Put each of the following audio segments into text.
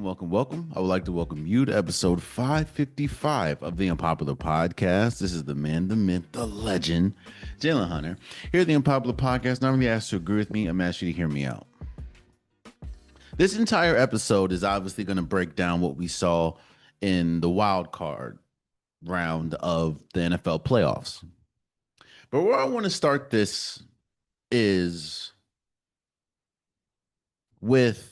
welcome. I would like to welcome you to episode 555 of the Unpopular Podcast. This is the man, the myth, the legend, Jalen Hunter. Here at the Unpopular Podcast, normally asked to agree with me. I'm asking you to hear me out. This entire episode is obviously going to break down what we saw in the wild card round of the NFL playoffs. But where I want to start this is with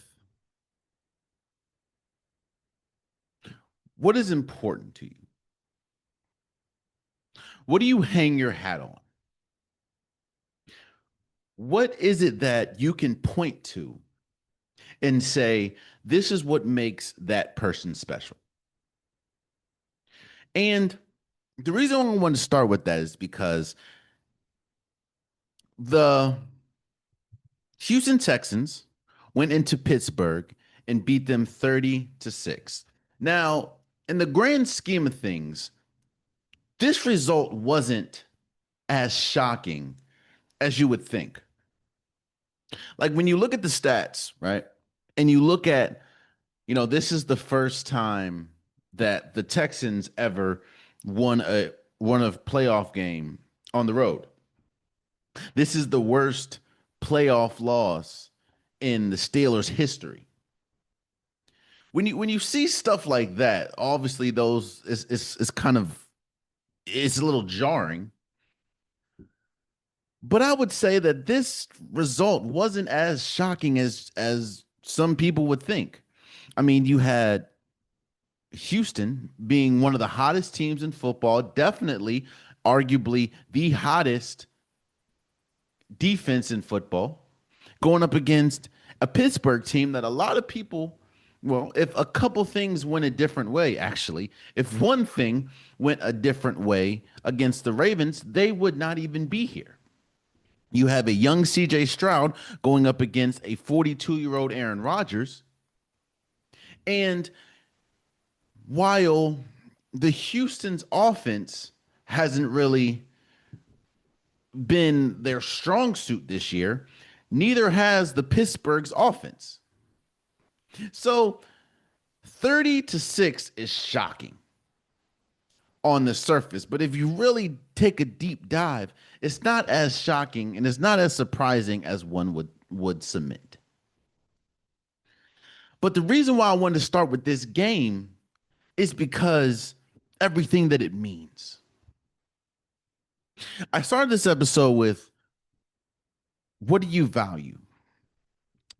what is important to you? What do you hang your hat on? What is it that you can point to and say, this is what makes that person special? And the reason I want to start with that is because the Houston Texans went into Pittsburgh and beat them 30-6. Now, in the grand scheme of things, this result wasn't as shocking as you would think. Like when you look at the stats, right? And you look at, this is the first time that the Texans ever won a playoff game on the road. This is the worst playoff loss in the Steelers' history. When you see stuff like that, obviously those is kind of it's a little jarring. But I would say that this result wasn't as shocking as some people would think. I mean, you had Houston being one of the hottest teams in football, definitely, arguably the hottest defense in football, going up against a Pittsburgh team that a lot of people, well, if a couple things went a different way, actually, if one thing went a different way against the Ravens, they would not even be here. You have a young CJ Stroud going up against a 42-year-old Aaron Rodgers. And while the Houston's offense hasn't really been their strong suit this year, neither has the Pittsburgh's offense. So 30-6 is shocking on the surface, but if you really take a deep dive, it's not as shocking and it's not as surprising as one would submit. But the reason why I wanted to start with this game is because everything that it means. I started this episode with, what do you value?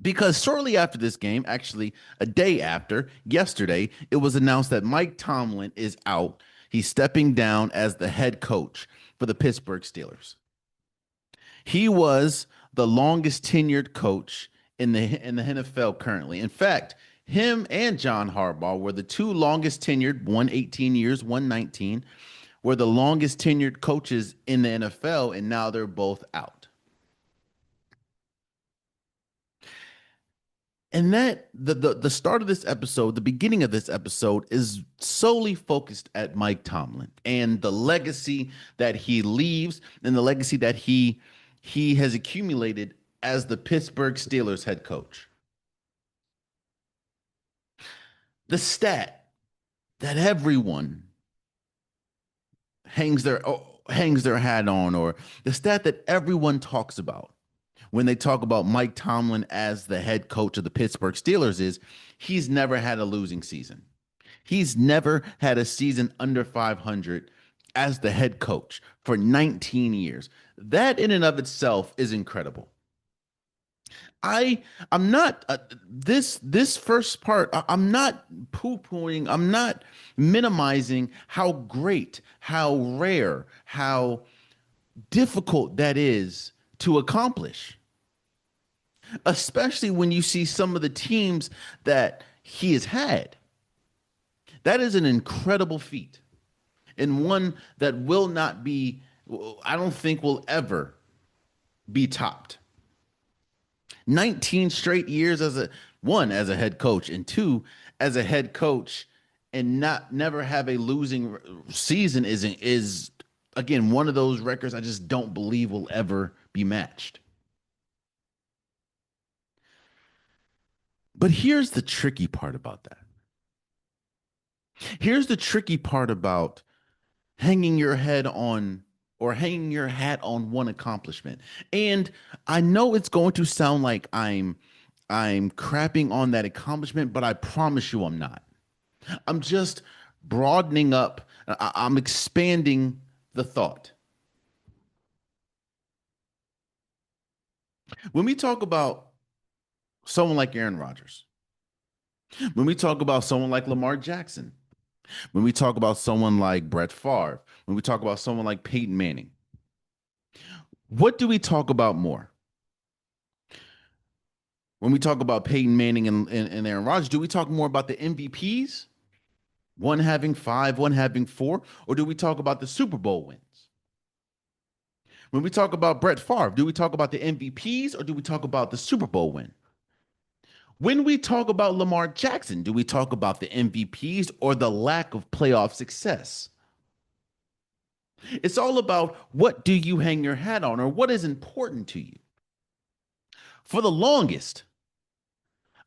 Because shortly after this game, actually a day after, yesterday, it was announced that Mike Tomlin is out. He's stepping down as the head coach for the Pittsburgh Steelers. He was the longest tenured coach in the NFL currently. In fact, him and John Harbaugh were the two longest tenured, one 18 years, one 19, were the longest tenured coaches in the NFL, and now they're both out. And that the start of this episode, the beginning of this episode, is solely focused at Mike Tomlin and the legacy that he leaves and the legacy that he has accumulated as the Pittsburgh Steelers head coach. The stat that everyone hangs their hat on, or the stat that everyone talks about when they talk about Mike Tomlin as the head coach of the Pittsburgh Steelers, is he's never had a losing season. He's never had a season under 500 as the head coach for 19 years. That in and of itself is incredible. I'm not this first part. I'm not poo-pooing. I'm not minimizing how great, how rare, how difficult that is to accomplish, especially when you see some of the teams that he has had. That is an incredible feat, and one that will not be, I don't think will ever be topped. 19 straight years as a head coach, and two, as a head coach, and never have a losing season is again one of those records I just don't believe will ever be matched. But here's the tricky part about that. Here's the tricky part about hanging your head on or hanging your hat on one accomplishment. And I know it's going to sound like I'm crapping on that accomplishment, but I promise you I'm not. I'm just broadening up. I'm expanding the thought. When we talk about someone like Aaron Rodgers, when we talk about someone like Lamar Jackson, when we talk about someone like Brett Favre, when we talk about someone like Peyton Manning, what do we talk about more? When we talk about Peyton Manning and Aaron Rodgers, do we talk more about the MVPs, one having five, one having four, or do we talk about the Super Bowl wins? When we talk about Brett Favre, do we talk about the MVPs or do we talk about the Super Bowl win? When we talk about Lamar Jackson, do we talk about the MVPs or the lack of playoff success? It's all about what do you hang your hat on or what is important to you. For the longest,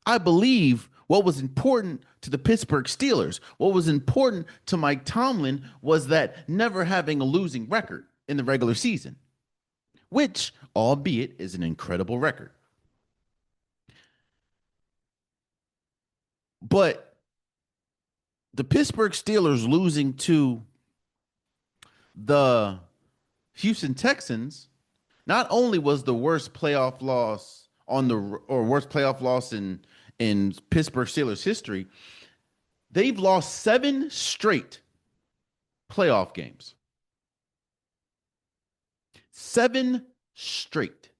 I believe what was important to the Pittsburgh Steelers, what was important to Mike Tomlin was that never having a losing record in the regular season, which, albeit, is an incredible record. But the Pittsburgh Steelers losing to the Houston Texans not only was the worst playoff loss on the or worst playoff loss in Pittsburgh Steelers history, they've lost 7 straight playoff games. 7 straight.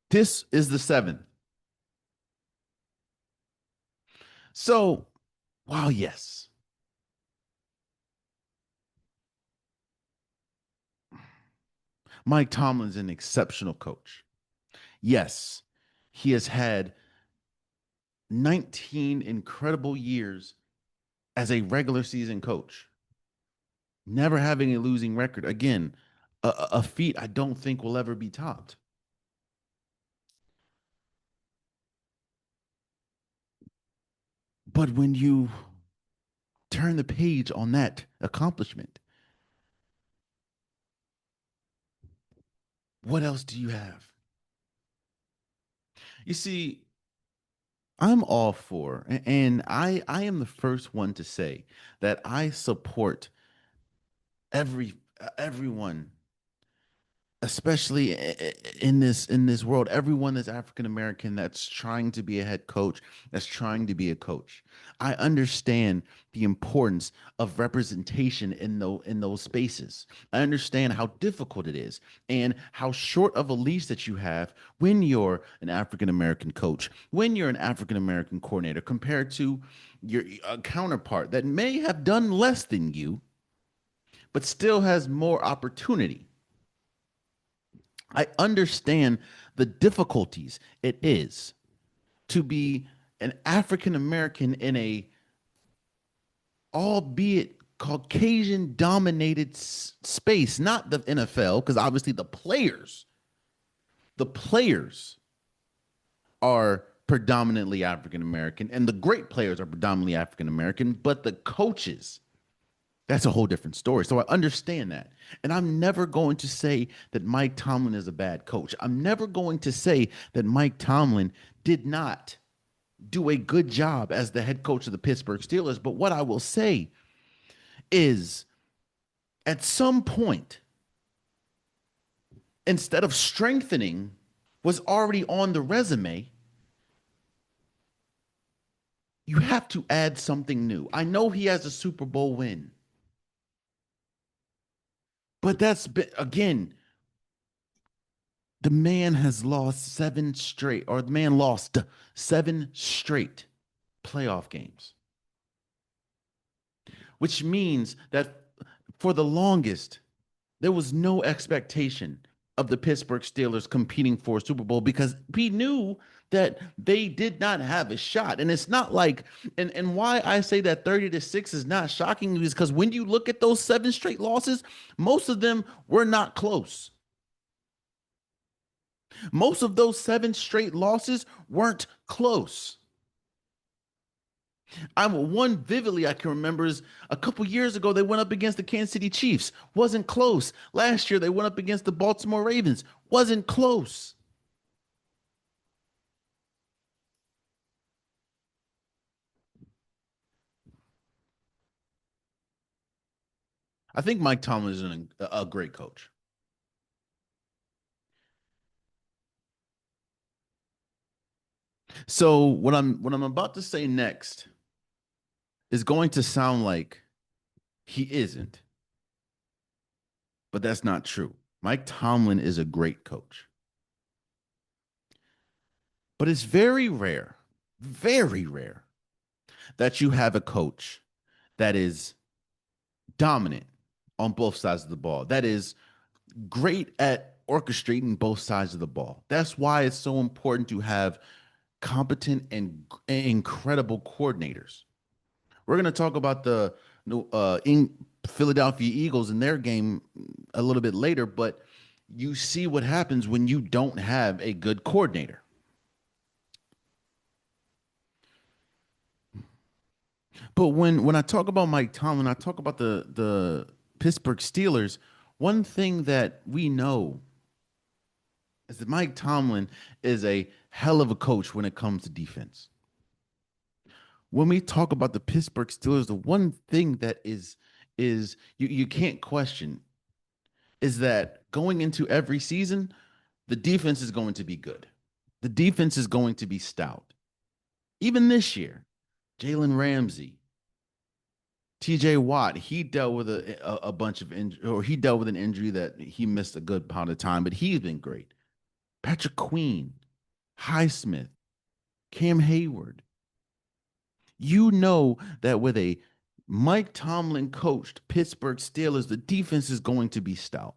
This is the seventh. So, while yes, Mike Tomlin's an exceptional coach. Yes, he has had 19 incredible years as a regular season coach, never having a losing record. Again, a feat I don't think will ever be topped. But when you turn the page on that accomplishment, what else do you have? You see, I'm all for, and I am the first one to say that I support everyone, especially in this world, everyone that's African American that's trying to be a head coach, that's trying to be a coach. I understand the importance of representation in those spaces. I understand how difficult it is and how short of a leash that you have when you're an African American coach, when you're an African American coordinator compared to your counterpart that may have done less than you but still has more opportunity. I understand the difficulties it is to be an African American in a, albeit Caucasian dominated space, not the NFL, because obviously the players are predominantly African American and the great players are predominantly African American, but the coaches, that's a whole different story. So I understand that. And I'm never going to say that Mike Tomlin is a bad coach. I'm never going to say that Mike Tomlin did not do a good job as the head coach of the Pittsburgh Steelers. But what I will say is at some point, instead of strengthening was already on the resume, you have to add something new. I know he has a Super Bowl win. But that's been, again, the man has lost 7 straight, or the man lost 7 straight playoff games, which means that for the longest, there was no expectation of the Pittsburgh Steelers competing for a Super Bowl because we knew that they did not have a shot. And it's not like, and why I say that 30-6 is not shocking is because when you look at those 7 straight losses, most of them were not close. Most of those 7 straight losses weren't close. I'm one vividly I can remember is a couple years ago they went up against the Kansas City Chiefs. Wasn't close. Last year they went up against the Baltimore Ravens. Wasn't close. I think Mike Tomlin is a great coach. So what I'm about to say next is going to sound like he isn't, but that's not true. Mike Tomlin is a great coach, but it's very rare that you have a coach that is dominant on both sides of the ball. That is great at orchestrating both sides of the ball. That's why it's so important to have competent and incredible coordinators. We're going to talk about the in Philadelphia Eagles and their game a little bit later, but you see what happens when you don't have a good coordinator. But when I talk about Mike Tomlin, I talk about the Pittsburgh Steelers. One thing that we know is that Mike Tomlin is a hell of a coach when it comes to defense. When we talk about the Pittsburgh Steelers, the one thing that is you can't question is that going into every season, the defense is going to be good. The defense is going to be stout. Even this year, Jalen Ramsey, TJ Watt, he dealt with a bunch of injury, or he dealt with an injury that he missed a good part of time, but he's been great. Patrick Queen, Highsmith, Cam Hayward. You know that with a Mike Tomlin coached Pittsburgh Steelers, the defense is going to be stout.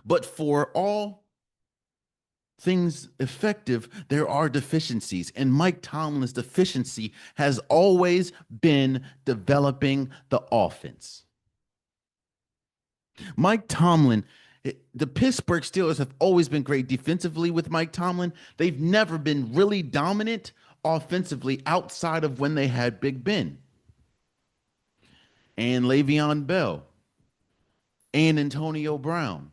But for all things effective, there are deficiencies. And Mike Tomlin's deficiency has always been developing the offense. Mike Tomlin, the Pittsburgh Steelers have always been great defensively with Mike Tomlin. They've never been really dominant offensively outside of when they had Big Ben and Le'Veon Bell and Antonio Brown.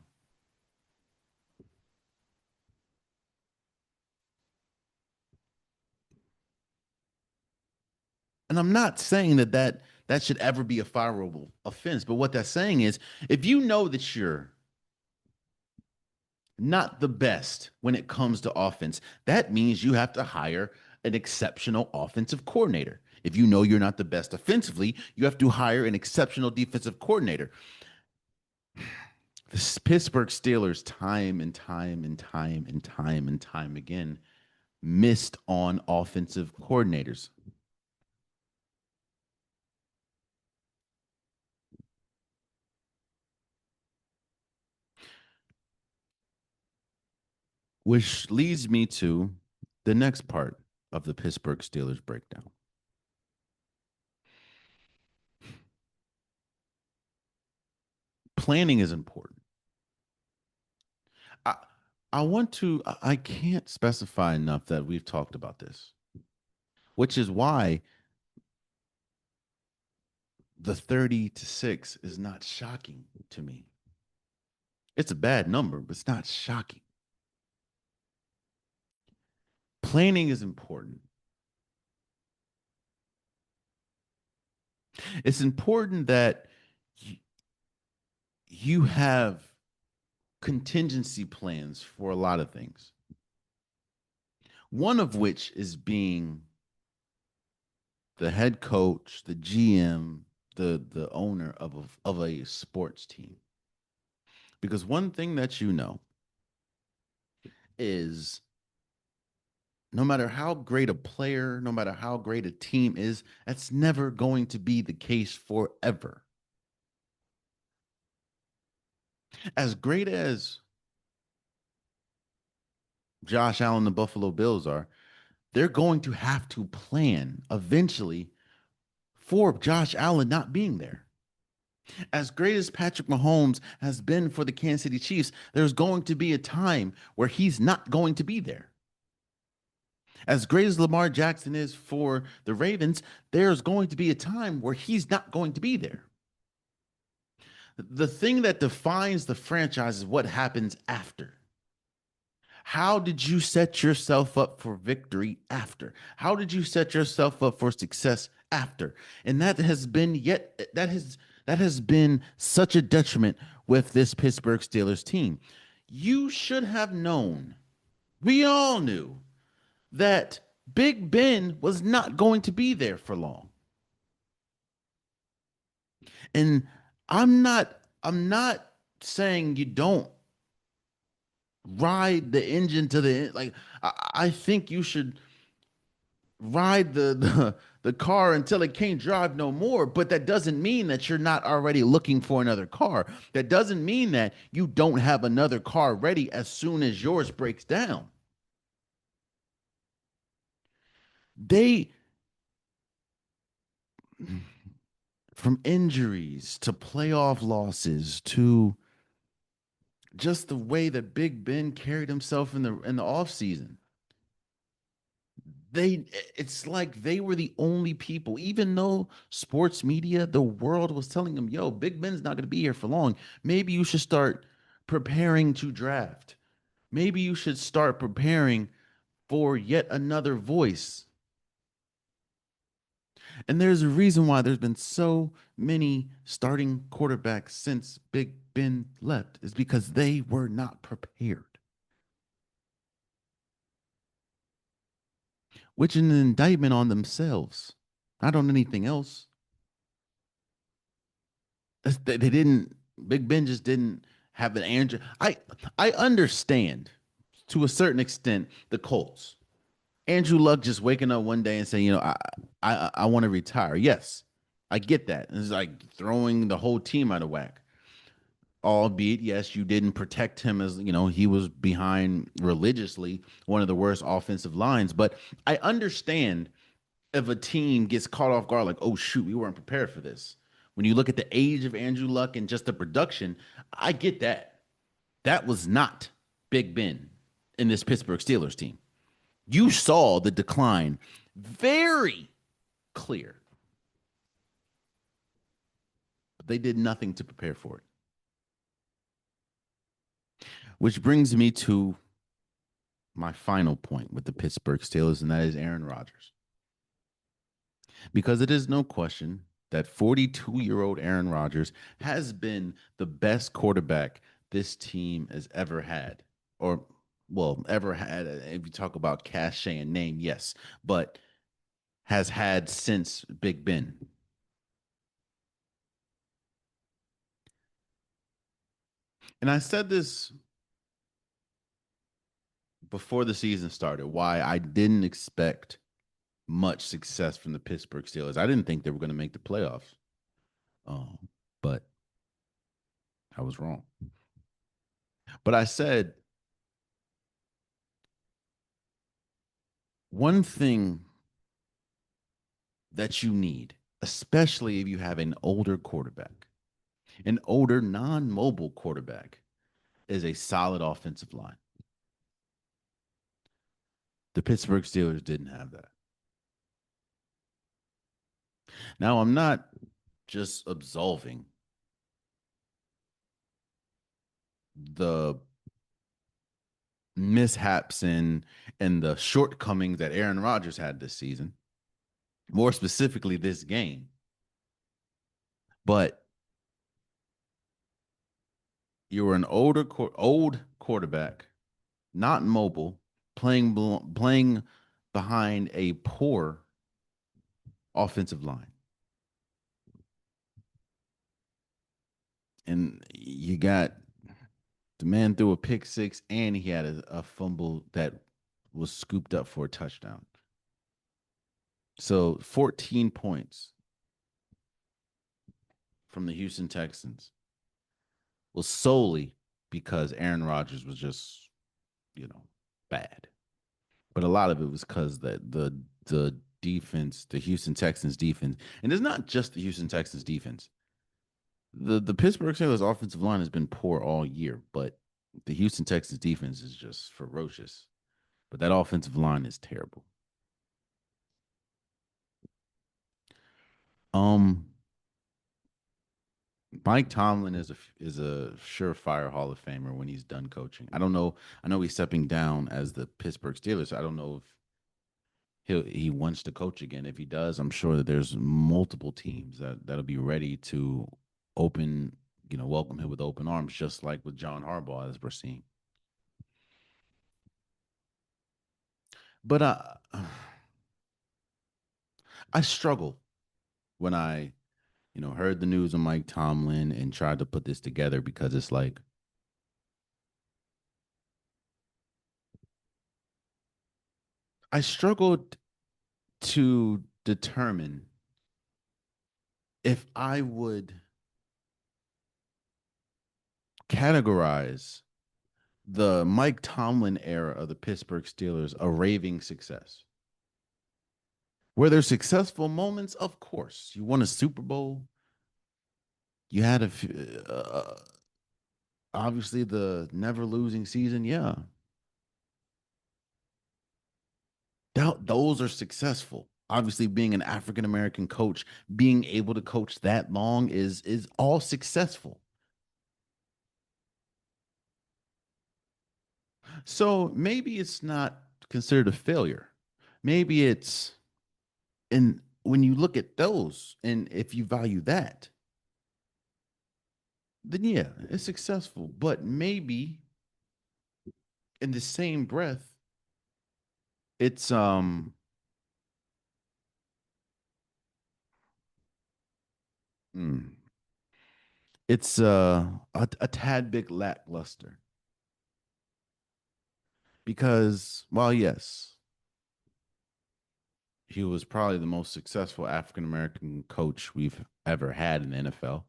And I'm not saying that should ever be a fireable offense, but what that's saying is if you know that you're not the best when it comes to offense, that means you have to hire an exceptional offensive coordinator. If you know you're not the best offensively, you have to hire an exceptional defensive coordinator. The Pittsburgh Steelers, time and time and time and time and time again, missed on offensive coordinators. Which leads me to the next part of the Pittsburgh Steelers breakdown. Planning is important. I, I want to, I can't specify enough that we've talked about this, which is why the 30-6 is not shocking to me. It's a bad number, but it's not shocking. Planning is important. It's important that you have contingency plans for a lot of things. One of which is being the head coach, the GM, the owner of a sports team. Because one thing that you know is no matter how great a player, no matter how great a team is, that's never going to be the case forever. As great as Josh Allen, the Buffalo Bills are, they're going to have to plan eventually for Josh Allen not being there. As great as Patrick Mahomes has been for the Kansas City Chiefs, there's going to be a time where he's not going to be there. As great as Lamar Jackson is for the Ravens, there's going to be a time where he's not going to be there. The thing that defines the franchise is what happens after. How did you set yourself up for victory after? How did you set yourself up for success after? And that has been such a detriment with this Pittsburgh Steelers team. You should have known. We all knew that Big Ben was not going to be there for long. And I'm not saying you don't ride the engine to the end. Like I think you should ride the car until it can't drive no more. But that doesn't mean that you're not already looking for another car. That doesn't mean that you don't have another car ready as soon as yours breaks down. They From injuries to playoff losses to just the way that Big Ben carried himself in the offseason. They it's like they were the only people, even though sports media, the world was telling them, yo, Big Ben's not gonna be here for long. Maybe you should start preparing to draft. Maybe you should start preparing for yet another voice. And there's a reason why there's been so many starting quarterbacks since Big Ben left, is because they were not prepared, which is an indictment on themselves, not on anything else. They didn't. Big Ben just didn't have an Andrew. I understand to a certain extent the Colts. Andrew Luck just waking up one day and saying, I want to retire. Yes, I get that. It's like throwing the whole team out of whack. Albeit, yes, you didn't protect him, as he was behind religiously one of the worst offensive lines. But I understand if a team gets caught off guard, like, oh shoot, we weren't prepared for this. When you look at the age of Andrew Luck and just the production, I get that. That was not Big Ben in this Pittsburgh Steelers team. You saw the decline very clear, but they did nothing to prepare for it. Which brings me to my final point with the Pittsburgh Steelers, and that is Aaron Rodgers. Because it is no question that 42-year-old Aaron Rodgers has been the best quarterback this team has ever had. Or, well, ever had. If you talk about cachet and name, yes, but has had since Big Ben. And I said this before the season started, why I didn't expect much success from the Pittsburgh Steelers. I didn't think they were going to make the playoffs. But I was wrong. But I said one thing that you need, especially if you have an older quarterback, an older non-mobile quarterback, is a solid offensive line. The Pittsburgh Steelers didn't have that. Now, I'm not just absolving the mishaps and the shortcomings that Aaron Rodgers had this season, more specifically this game. But you were an old quarterback, not mobile, playing behind a poor offensive line. And you got the man threw a pick six, and he had a fumble that was scooped up for a touchdown. So 14 points from the Houston Texans was solely because Aaron Rodgers was just, bad. But a lot of it was because the defense, the Houston Texans defense, and it's not just the Houston Texans defense. The Pittsburgh Steelers offensive line has been poor all year, but the Houston Texans defense is just ferocious. but that offensive line is terrible. Um, Mike Tomlin is a surefire Hall of Famer when he's done coaching. I don't know. I know he's stepping down as the Pittsburgh Steelers. I don't know if he wants to coach again. If he does, I'm sure that there's multiple teams that'll be ready to open, welcome him with open arms, just like with John Harbaugh as we're seeing. But I struggle when I heard the news of Mike Tomlin and tried to put this together because it's like I struggled to determine if I would categorize the Mike Tomlin era of the Pittsburgh Steelers a raving success. Were there successful moments? Of course. You won a Super Bowl. You had obviously the never losing season. Yeah, those are successful. Obviously, being an African American coach, being able to coach that long is all successful. So maybe it's not considered a failure. Maybe it's and when you look at those, and if you value that, then yeah, it's successful. But maybe in the same breath, it's mm, it's a tad bit lackluster because while yes, he was probably the most successful African American coach we've ever had in the NFL.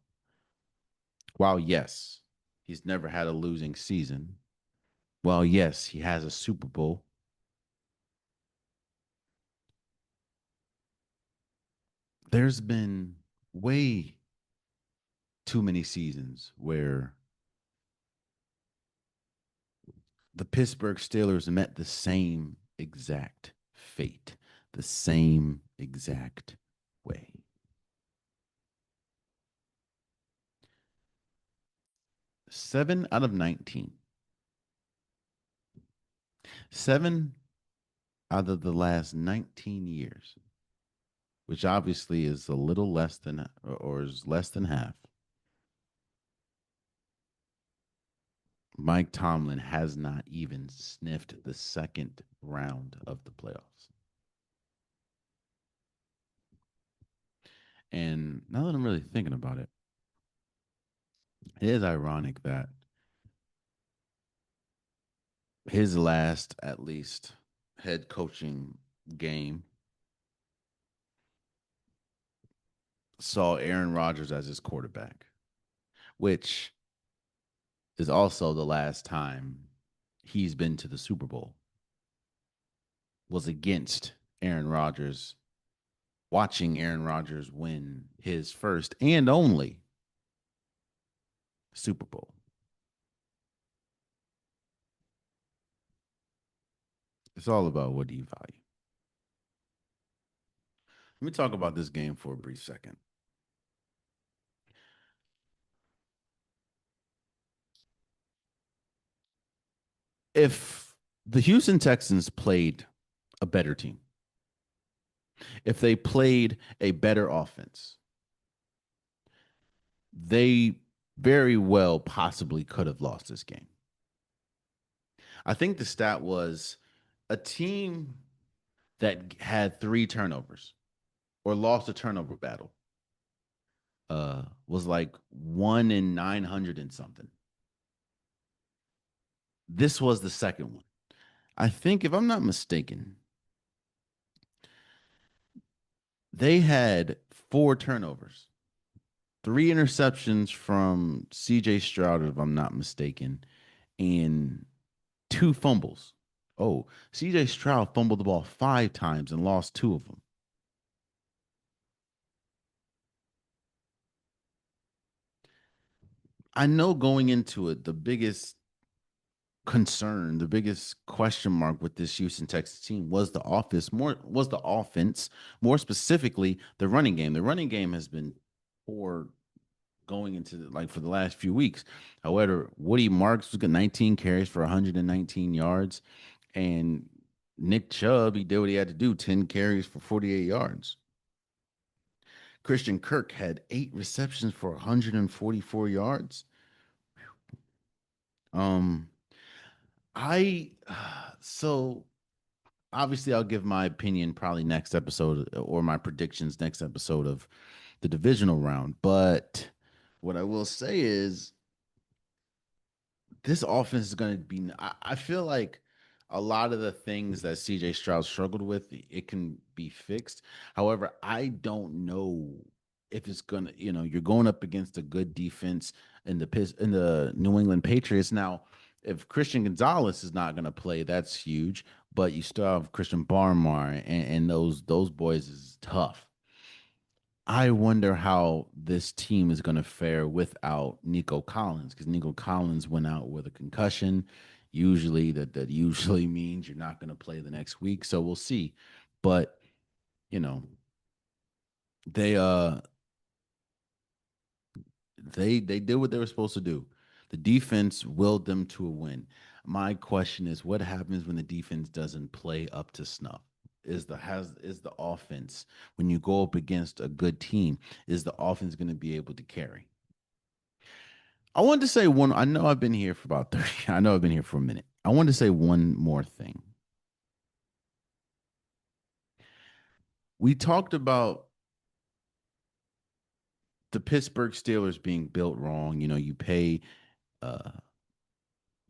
While yes, he's never had a losing season. While yes, he has a Super Bowl. There's been way too many seasons where the Pittsburgh Steelers met the same exact fate, the same exact way. 7 out of 19. 7 out of the last 19 years, which obviously is a little less than or is less than half. Mike Tomlin has not even sniffed the second round of the playoffs. And now that I'm really thinking about it, it is ironic that his last, at least, head coaching game saw Aaron Rodgers as his quarterback, which is also the last time he's been to the Super Bowl, was against Aaron Rodgers, watching Aaron Rodgers win his first and only Super Bowl. It's all about what do you value. Let me talk about this game for a brief second. If the Houston Texans played a better team, if they played a better offense, they very well possibly could have lost this game. I think the stat was a team that had 3 turnovers or lost a turnover battle was like 1 in 900 and something. This was the second one. I think, if I'm not mistaken, they had 4 turnovers, 3 interceptions from CJ Stroud, if I'm not mistaken, and 2 fumbles. Oh, CJ Stroud fumbled the ball 5 times and lost 2 of them. I know going into it, the biggest concern, the biggest question mark with this Houston Texas team was the offense, more specifically the running game. The running game has been poor going into like for the last few weeks. However, Woody Marks was got 19 carries for 119 yards, and Nick Chubb, he did what he had to do, 10 carries for 48 yards. Christian Kirk had 8 receptions for 144 yards. Um, I so obviously I'll give my opinion probably next episode or my predictions next episode of the divisional round. But what I will say is this offense is going to be. I feel like a lot of the things that CJ Stroud struggled with, it can be fixed. However, I don't know if it's gonna. You're going up against a good defense in the New England Patriots now. If Christian Gonzalez is not going to play, that's huge. But you still have Christian Barmore, and those boys is tough. I wonder how this team is going to fare without Nico Collins because Nico Collins went out with a concussion. Usually, that usually means you're not going to play the next week. So we'll see. But you know, they they did what they were supposed to do. The defense willed them to a win. My question is, what happens when the defense doesn't play up to snuff? Is the offense when you go up against a good team? Is the offense going to be able to carry? I wanted to say one. I know I've been here for about 30. I know I've been here for a minute. I wanted to say one more thing. We talked about the Pittsburgh Steelers being built wrong. You pay uh,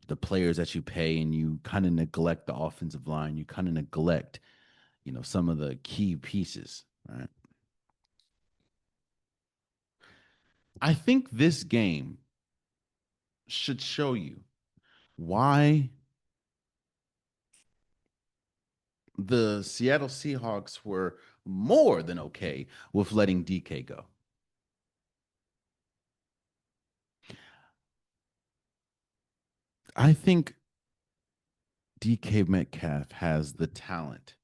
the players that you pay, and you kind of neglect the offensive line. You kind of neglect, some of the key pieces. Right. I think this game should show you why the Seattle Seahawks were more than okay with letting DK go. I think DK Metcalf has the talent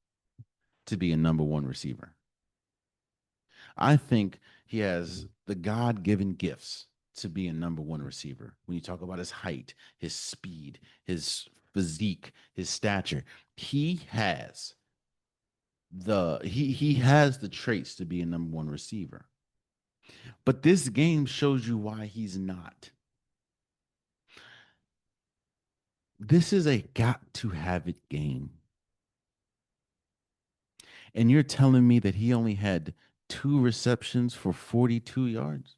to be a number one receiver. I think he has the God given gifts to be a number one receiver. When you talk about his height, his speed, his physique, his stature, he has he has the traits to be a number one receiver. But this game shows you why he's not. This is a got to have it game. And you're telling me that he only had 2 receptions for 42 yards?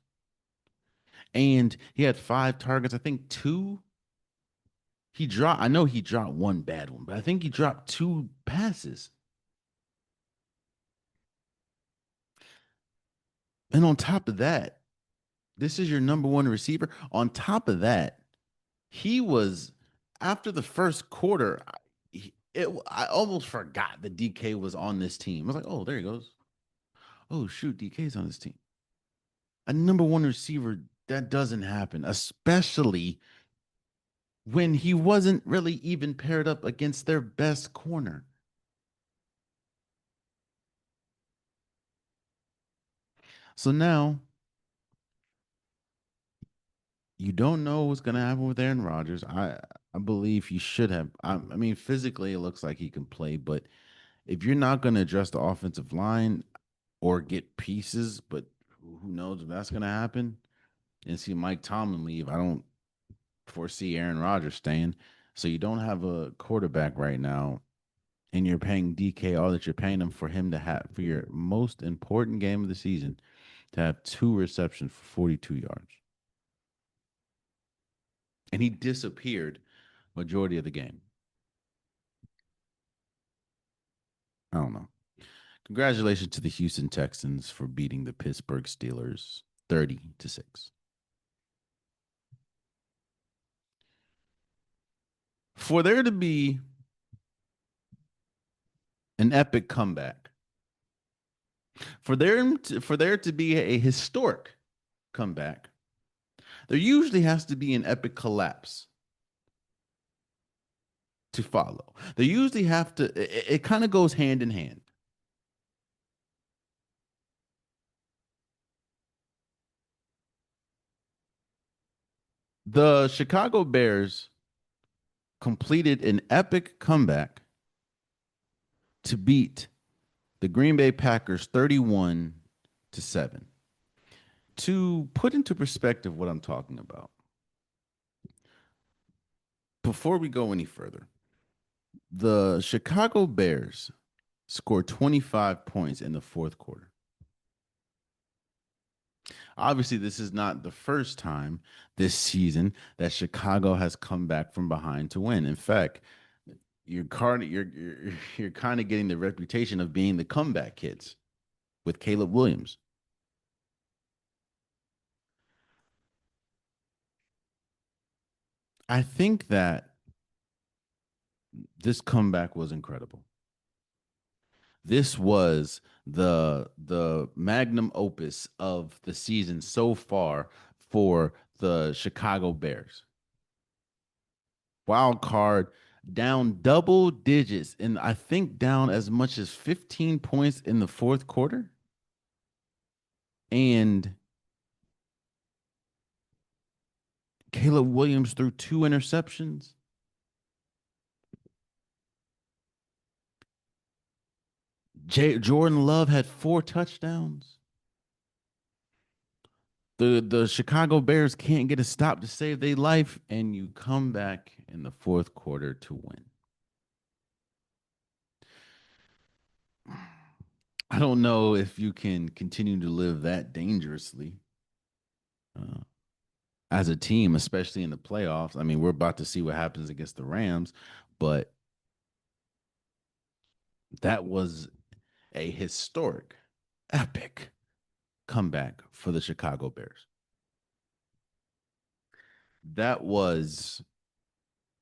And he had 5 targets. I think I know he dropped one bad one, but I think he dropped 2 passes. And on top of that, this is your number one receiver. On top of that, he was after the first quarter. I almost forgot that DK was on this team. I was like, oh, there he goes. Oh shoot, DK's on this team. A number one receiver, that doesn't happen, especially when he wasn't really even paired up against their best corner. So now you don't know what's going to happen with Aaron Rodgers. I believe he should have. I mean, physically, it looks like he can play, but if you're not going to address the offensive line or get pieces, but who knows if that's going to happen, and see Mike Tomlin leave, I don't foresee Aaron Rodgers staying. So you don't have a quarterback right now, and you're paying DK all that you're paying him for him to have for your most important game of the season to have 2 receptions for 42 yards. And he disappeared majority of the game. I don't know. Congratulations to the Houston Texans for beating the Pittsburgh Steelers 30-6. For there to be an epic comeback, for there to be a historic comeback, there usually has to be an epic collapse. to follow. They usually have to, it kind of goes hand in hand. The Chicago Bears completed an epic comeback to beat the Green Bay Packers 31 to 7. To put into perspective what I'm talking about, before we go any further, the Chicago Bears scored 25 points in the fourth quarter. Obviously, this is not the first time this season that Chicago has come back from behind to win. In fact, you're kind of getting the reputation of being the comeback kids with Caleb Williams. I think that this comeback was incredible. This was the magnum opus of the season so far for the Chicago Bears. Wild card down double digits and I think down as much as 15 points in the fourth quarter. And Caleb Williams threw two interceptions. Jordan Love had four touchdowns. The Chicago Bears can't get a stop to save their life, and you come back in the fourth quarter to win. I don't know if you can continue to live that dangerously uh, as a team, especially in the playoffs. I mean, we're about to see what happens against the Rams, but that was a historic, epic comeback for the Chicago Bears. That was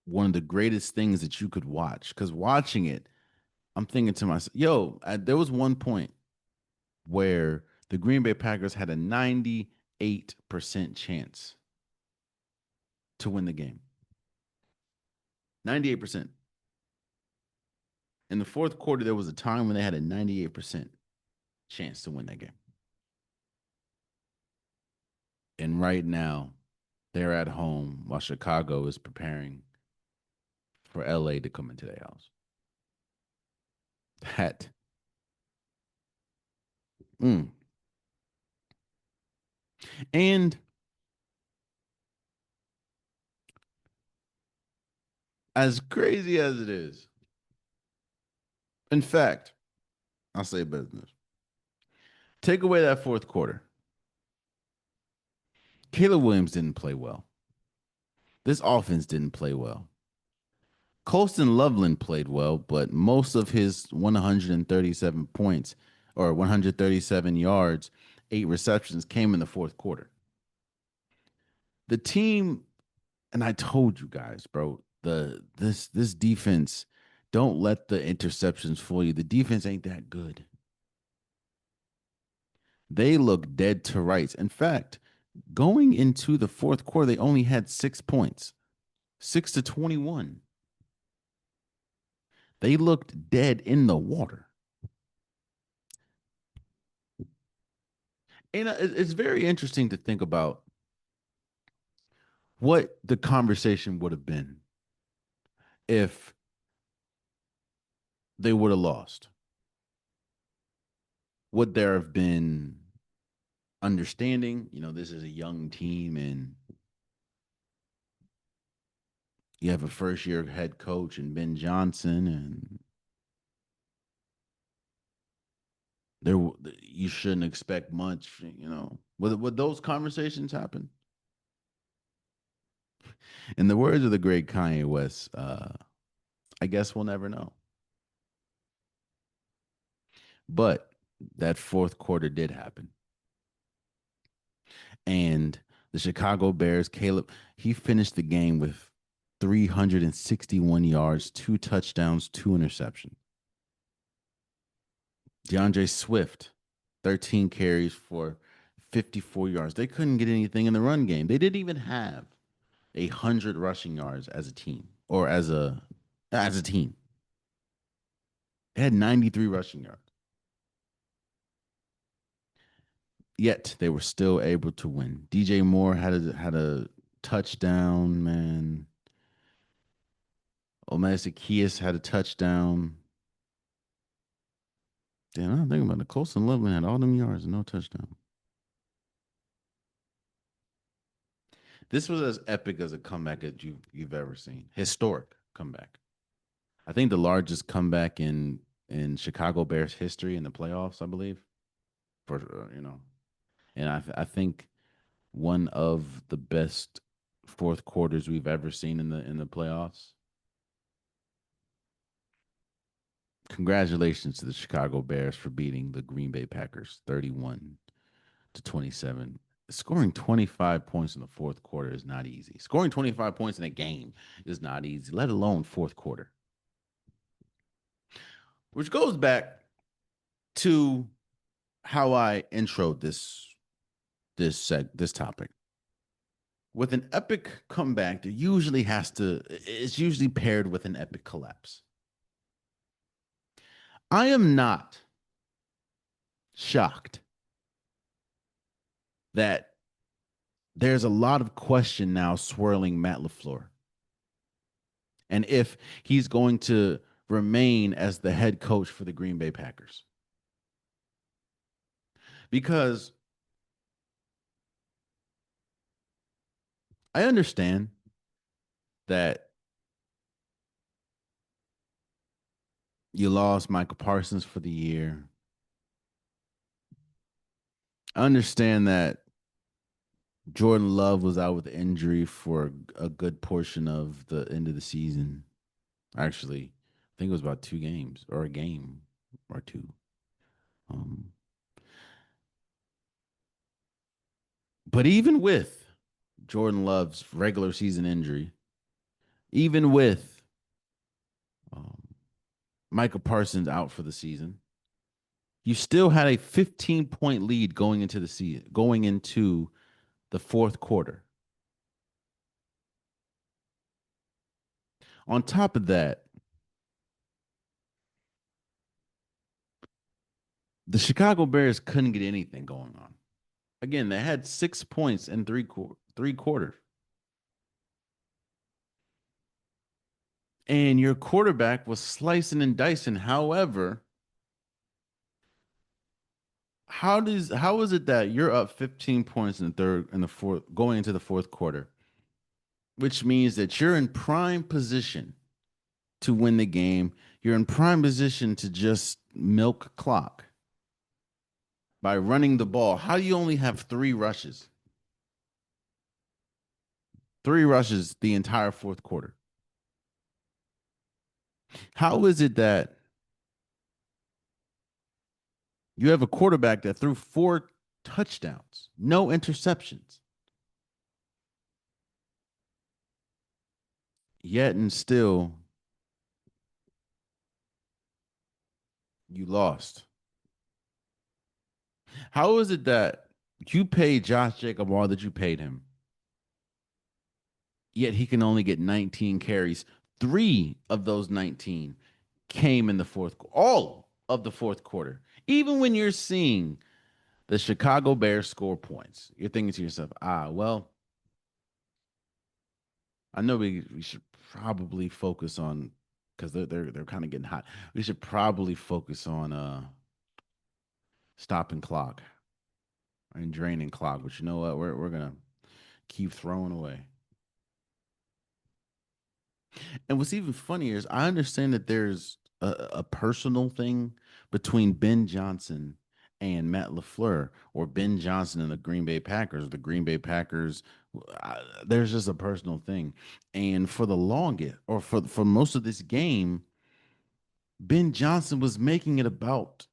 one of the greatest things that you could watch because watching it, I'm thinking to myself, yo, there was one point where the Green Bay Packers had a 98% chance to win the game. 98%. In the fourth quarter, there was a time when they had a 98% chance to win that game. And right now, they're at home while Chicago is preparing for LA to come into their house. That. Mm. And as crazy as it is, in fact, I'll say business. Take away that fourth quarter. Caleb Williams didn't play well. This offense didn't play well. Colston Loveland played well, but most of his 137 points or 137 yards, 8 receptions came in the fourth quarter. The team, and I told you guys, bro, this defense, don't let the interceptions fool you. The defense ain't that good. They look dead to rights. In fact, going into the fourth quarter, they only had 6 points, 6-21. They looked dead in the water. And it's very interesting to think about what the conversation would have been if they would have lost. Would there have been understanding? You know, this is a young team and you have a first year head coach and Ben Johnson and there you shouldn't expect much, you know. Would those conversations happen? In the words of the great Kanye West, I guess we'll never know. But that fourth quarter did happen. And the Chicago Bears, Caleb, he finished the game with 361 yards, two touchdowns, two interceptions. DeAndre Swift, 13 carries for 54 yards. They couldn't get anything in the run game. They didn't even have 100 rushing yards as a team or as a as a team. They had 93 rushing yards. Yet they were still able to win. DJ Moore had a touchdown, man. Omes Zaccheaus had a touchdown. Damn, I'm thinking about it. Colson Loveland had all them yards and no touchdown. This was as epic as a comeback as you've ever seen. Historic comeback. I think the largest comeback in Chicago Bears history in the playoffs, I believe. For and I think one of the best fourth quarters we've ever seen in the playoffs. Congratulations to the Chicago Bears for beating the Green Bay Packers 31-27. Scoring 25 points in the fourth quarter is not easy. Scoring 25 points in a game is not easy, let alone fourth quarter. Which goes back to how I introed this topic. With an epic comeback, it's usually paired with an epic collapse. I am not shocked that there's a lot of question now swirling Matt LaFleur and if he's going to remain as the head coach for the Green Bay Packers. Because I understand that you lost Michael Parsons for the year. I understand that Jordan Love was out with injury for a good portion of the end of the season. Actually, I think it was about 2 games or a game or two. Um, but even with Jordan Love's regular season injury, even with um, Michael Parsons out for the season, you still had a 15-point lead going into the season, going into the fourth quarter. On top of that, the Chicago Bears couldn't get anything going on. Again, they had 6 points in three quarters. And your quarterback was slicing and dicing. However, how is it that you're up 15 points in the fourth going into the fourth quarter, which means that you're in prime position to win the game. You're in prime position to just milk clock by running the ball. How do you only have 3 rushes? 3 rushes the entire fourth quarter. How is it that you have a quarterback that threw 4 touchdowns, no interceptions, yet and still you lost? How is it that you paid Josh Jacob all that you paid him, yet he can only get 19 carries? 3 of those 19 came in the all of the fourth quarter. Even when you're seeing the Chicago Bears score points, you're thinking to yourself, well, I know we should probably focus on because they're kind of getting hot. We should probably focus on stopping clock and draining clock. But you know what? We're gonna keep throwing away. And what's even funnier is I understand that there's a personal thing between Ben Johnson and Matt LaFleur, or Ben Johnson and the Green Bay Packers. The Green Bay Packers, there's just a personal thing. And for the longest, or for most of this game, Ben Johnson was making it about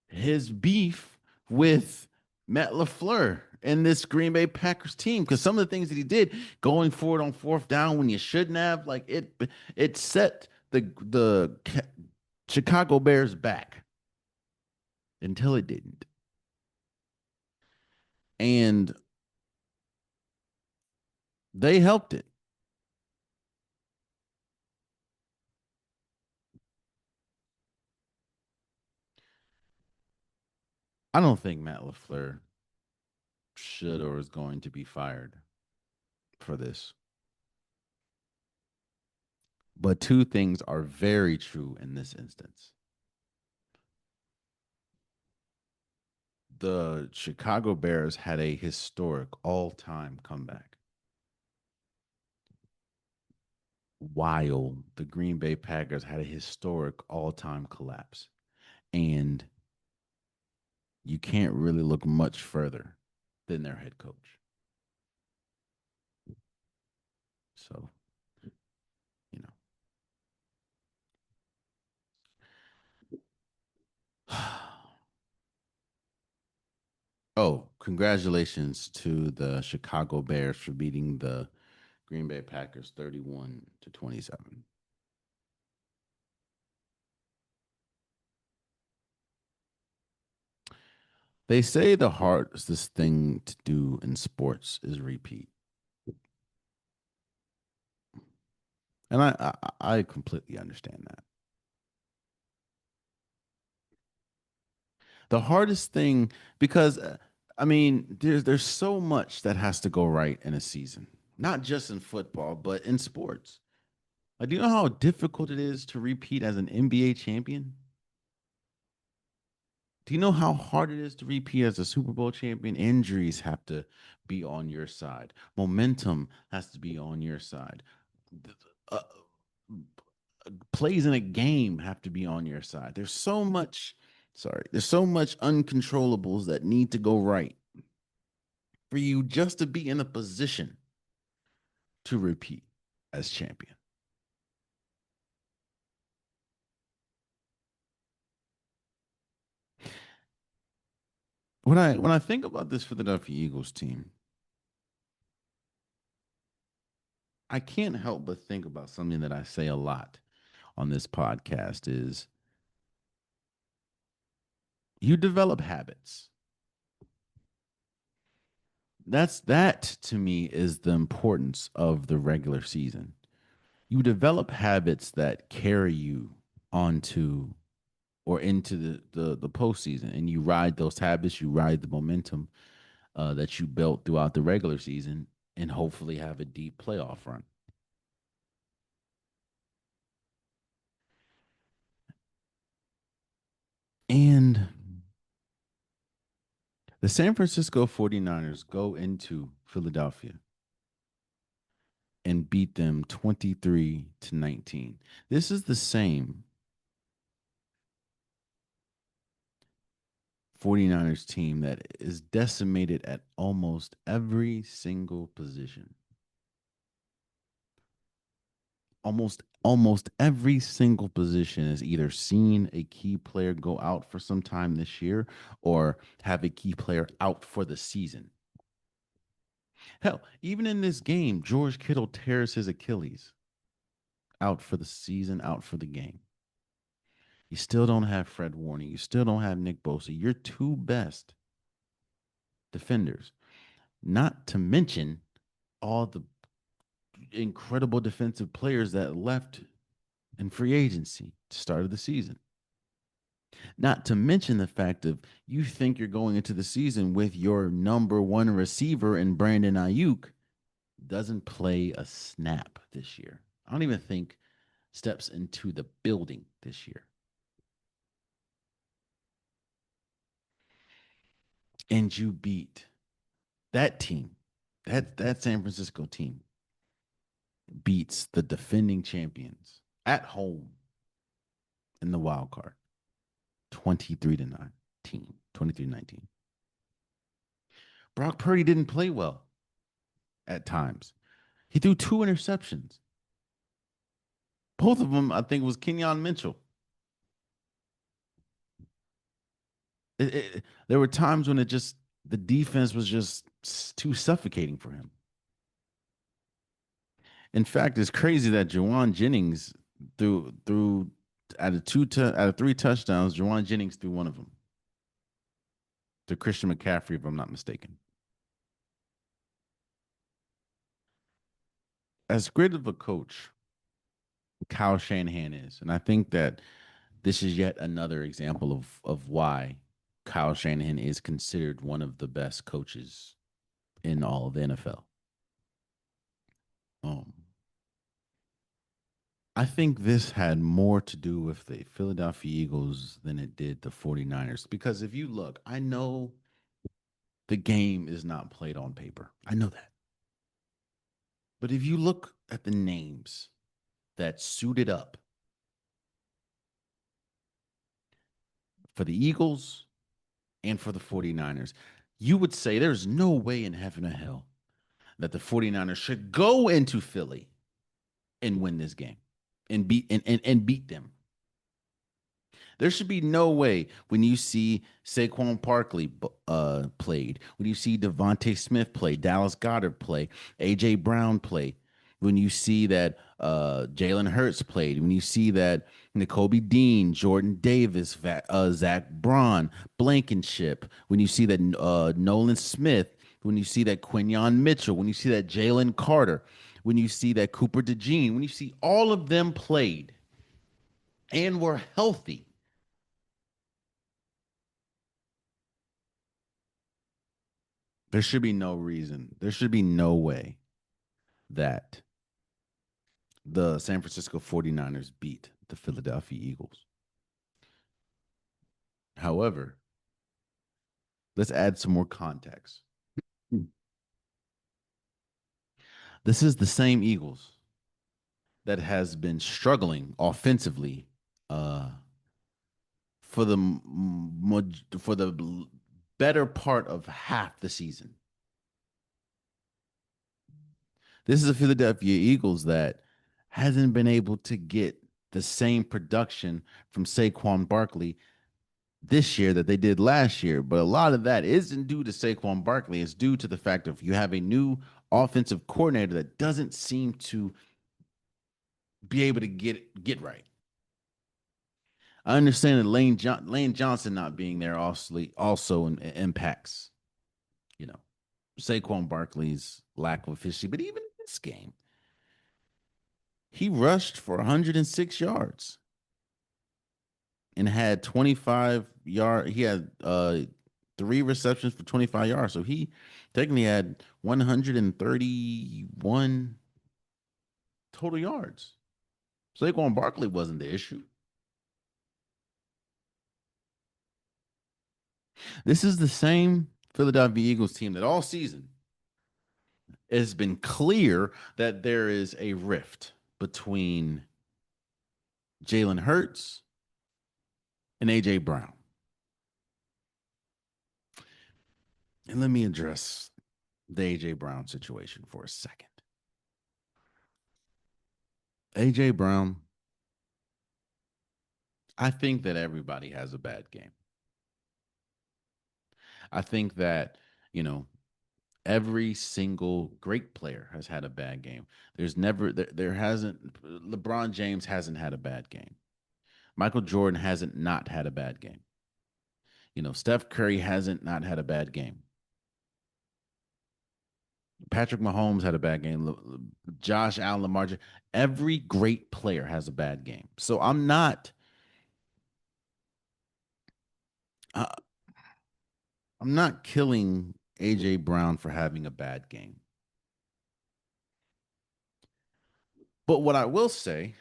his beef with Matt LaFleur and this Green Bay Packers team, because some of the things that he did going forward on fourth down when you shouldn't have, like it set the Chicago Bears back until it didn't. And they helped it. I don't think Matt LaFleur should or is going to be fired for this. But two things are very true in this instance. The Chicago Bears had a historic all-time comeback, while the Green Bay Packers had a historic all-time collapse. And you can't really look much further than their head coach. So, you know. Oh, congratulations to the Chicago Bears for beating the Green Bay Packers 31-27. They say the hardest thing to do in sports is repeat. And I completely understand that. The hardest thing because I mean, there's so much that has to go right in a season. Not just in football, but in sports. Like, do you know how difficult it is to repeat as an NBA champion? Do you know how hard it is to repeat as a Super Bowl champion? Injuries have to be on your side. Momentum has to be on your side. Uh, Plays in a game have to be on your side. There's so much uncontrollables that need to go right for you just to be in a position to repeat as champion. When I think about this Philadelphia Eagles team, I can't help but think about something that I say a lot on this podcast is you develop habits. That to me is the importance of the regular season. You develop habits that carry you onto or into the postseason, and you ride those habits, you ride the momentum that you built throughout the regular season, and hopefully have a deep playoff run. And the San Francisco 49ers go into Philadelphia and beat them 23-19. This is the same 49ers team that is decimated at almost every single position. Almost every single position has either seen a key player go out for some time this year or have a key player out for the season. Hell, even in this game, George Kittle tears his Achilles, out for the season, out for the game. You still don't have Fred Warner. You still don't have Nick Bosa. Your two best defenders, not to mention all the incredible defensive players that left in free agency to start of the season. Not to mention the fact of you think you're going into the season with your number one receiver in Brandon Ayuk doesn't play a snap this year. I don't even think steps into the building this year. And you beat that team. That San Francisco team beats the defending champions at home in the wild card 23-19. 23-19. Brock Purdy didn't play well at times. He threw two interceptions. Both of them, I think, was Kenyon Mitchell. There were times when the defense was just too suffocating for him. In fact, it's crazy that Jawan Jennings threw out of three touchdowns. Jawan Jennings threw one of them to Christian McCaffrey, if I'm not mistaken. As great of a coach Kyle Shanahan is, and I think that this is yet another example of why Kyle Shanahan is considered one of the best coaches in all of the NFL. Um, I think this had more to do with the Philadelphia Eagles than it did the 49ers. Because if you look, I know the game is not played on paper. I know that. But if you look at the names that suited up for the Eagles and for the 49ers, you would say there's no way in heaven or hell that the 49ers should go into Philly and win this game and beat them. There should be no way when you see Saquon Barkley played, when you see Devontae Smith play, Dallas Goedert play, AJ Brown play, when you see that Jalen Hurts played, when you see that N'Kobe Dean, Jordan Davis, Zach Braun, Blankenship, when you see that Nolan Smith, when you see that Quinyon Mitchell, when you see that Jalen Carter, when you see that Cooper DeJean, when you see all of them played and were healthy, there should be no reason. There should be no way that the San Francisco 49ers beat the Philadelphia Eagles. However, let's add some more context. This is the same Eagles that has been struggling offensively uh, for the better part of half the season. This is a Philadelphia Eagles that hasn't been able to get the same production from Saquon Barkley this year that they did last year. But a lot of that isn't due to Saquon Barkley. It's due to the fact of you have a new offensive coordinator that doesn't seem to be able to get right. I understand that Lane Johnson not being there also impacts, you know, Saquon Barkley's lack of efficiency. But even in this game, he rushed for 106 yards and had 25 yard. He had three receptions for 25 yards. So he technically had 131 total yards. Saquon Barkley wasn't the issue. This is the same Philadelphia Eagles team that all season it has been clear that there is a rift between Jalen Hurts and AJ Brown. And let me address the AJ Brown situation for a second. AJ Brown, I think that everybody has a bad game. I think that, you know, every single great player has had a bad game. There hasn't LeBron James hasn't had a bad game. Michael Jordan hasn't not had a bad game. You know, Steph Curry hasn't not had a bad game. Patrick Mahomes had a bad game. Josh Allen, Lamar, every great player has a bad game. So uh, I'm not killing AJ Brown for having a bad game. But what I will say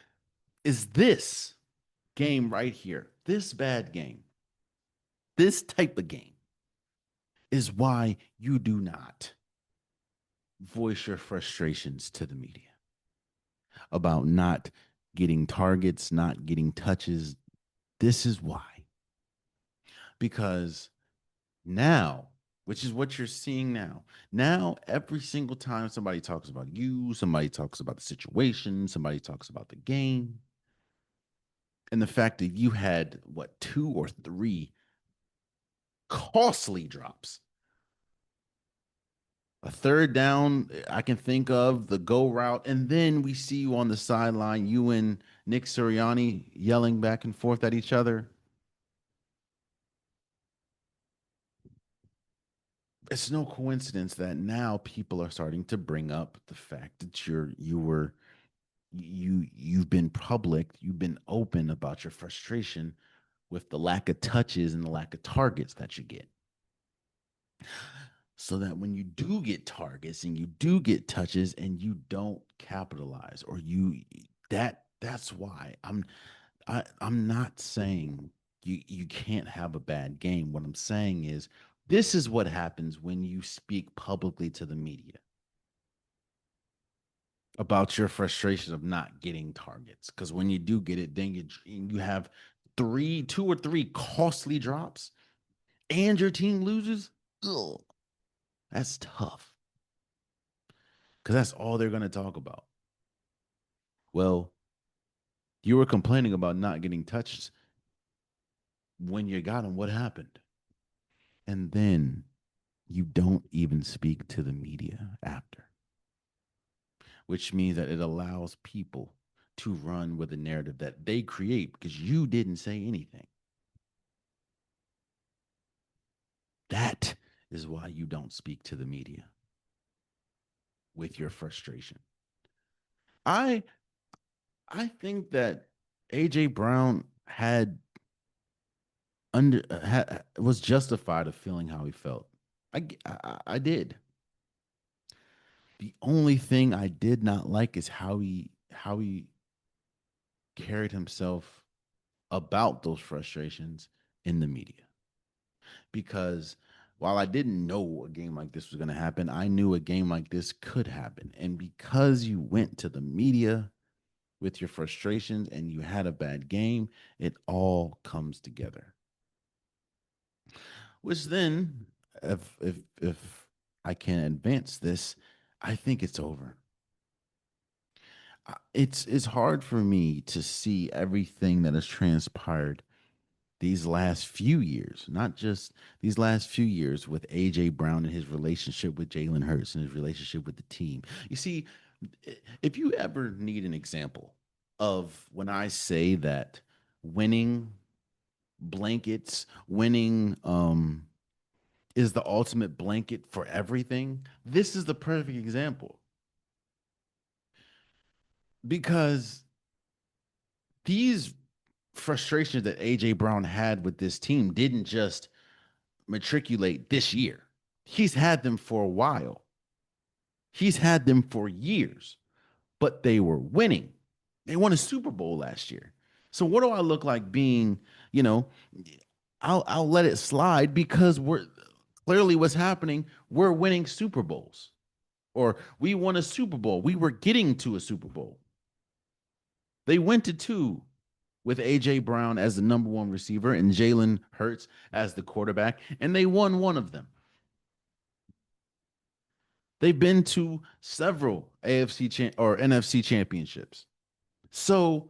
is this game right here, this bad game, this type of game is why you do not voice your frustrations to the media about not getting targets, not getting touches. This is why. Because now, which is what you're seeing now, every single time somebody talks about you, somebody talks about the situation, somebody talks about the game, and the fact that you had what, two or three costly drops. A third down, I can think of the go route, and then we see you on the sideline, you and Nick Sirianni yelling back and forth at each other. It's no coincidence that now people are starting to bring up the fact that you've been public, you've been open about your frustration with the lack of touches and the lack of targets that you get. So that when you do get targets and you do get touches and you don't capitalize or you that's why I'm not saying you can't have a bad game. What I'm saying is this is what happens when you speak publicly to the media about your frustration of not getting targets. Because when you do get it, then you have two or three costly drops, and your team loses. Ugh, that's tough because that's all they're going to talk about. Well, you were complaining about not getting touches when you got them. What happened? And then you don't even speak to the media after, which means that it allows people to run with a narrative that they create because you didn't say anything. That is why you don't speak to the media with your frustration. I I think that AJ Brown was justified of feeling how he felt. I did. The only thing I did not like is how he carried himself about those frustrations in the media. Because while I didn't know a game like this was going to happen, I knew a game like this could happen. And because you went to the media with your frustrations and you had a bad game, it all comes together. Which then, if I can advance this, I think it's over. It's hard for me to see everything that has transpired these last few years, not just these last few years with AJ Brown and his relationship with Jalen Hurts and his relationship with the team. You see, if you ever need an example of when I say that winning winning is the ultimate blanket for everything, this is the perfect example. Because these frustrations that AJ Brown had with this team didn't just matriculate this year. He's had them for a while. He's had them for years, but they were winning. They won a Super Bowl last year. So what do I look like being, you know, I'll let it slide because we're clearly what's happening, we're winning Super Bowls. Or we won a Super Bowl. We were getting to a Super Bowl. They went to two with AJ Brown as the number one receiver and Jalen Hurts as the quarterback, and they won one of them. They've been to several or NFC championships. So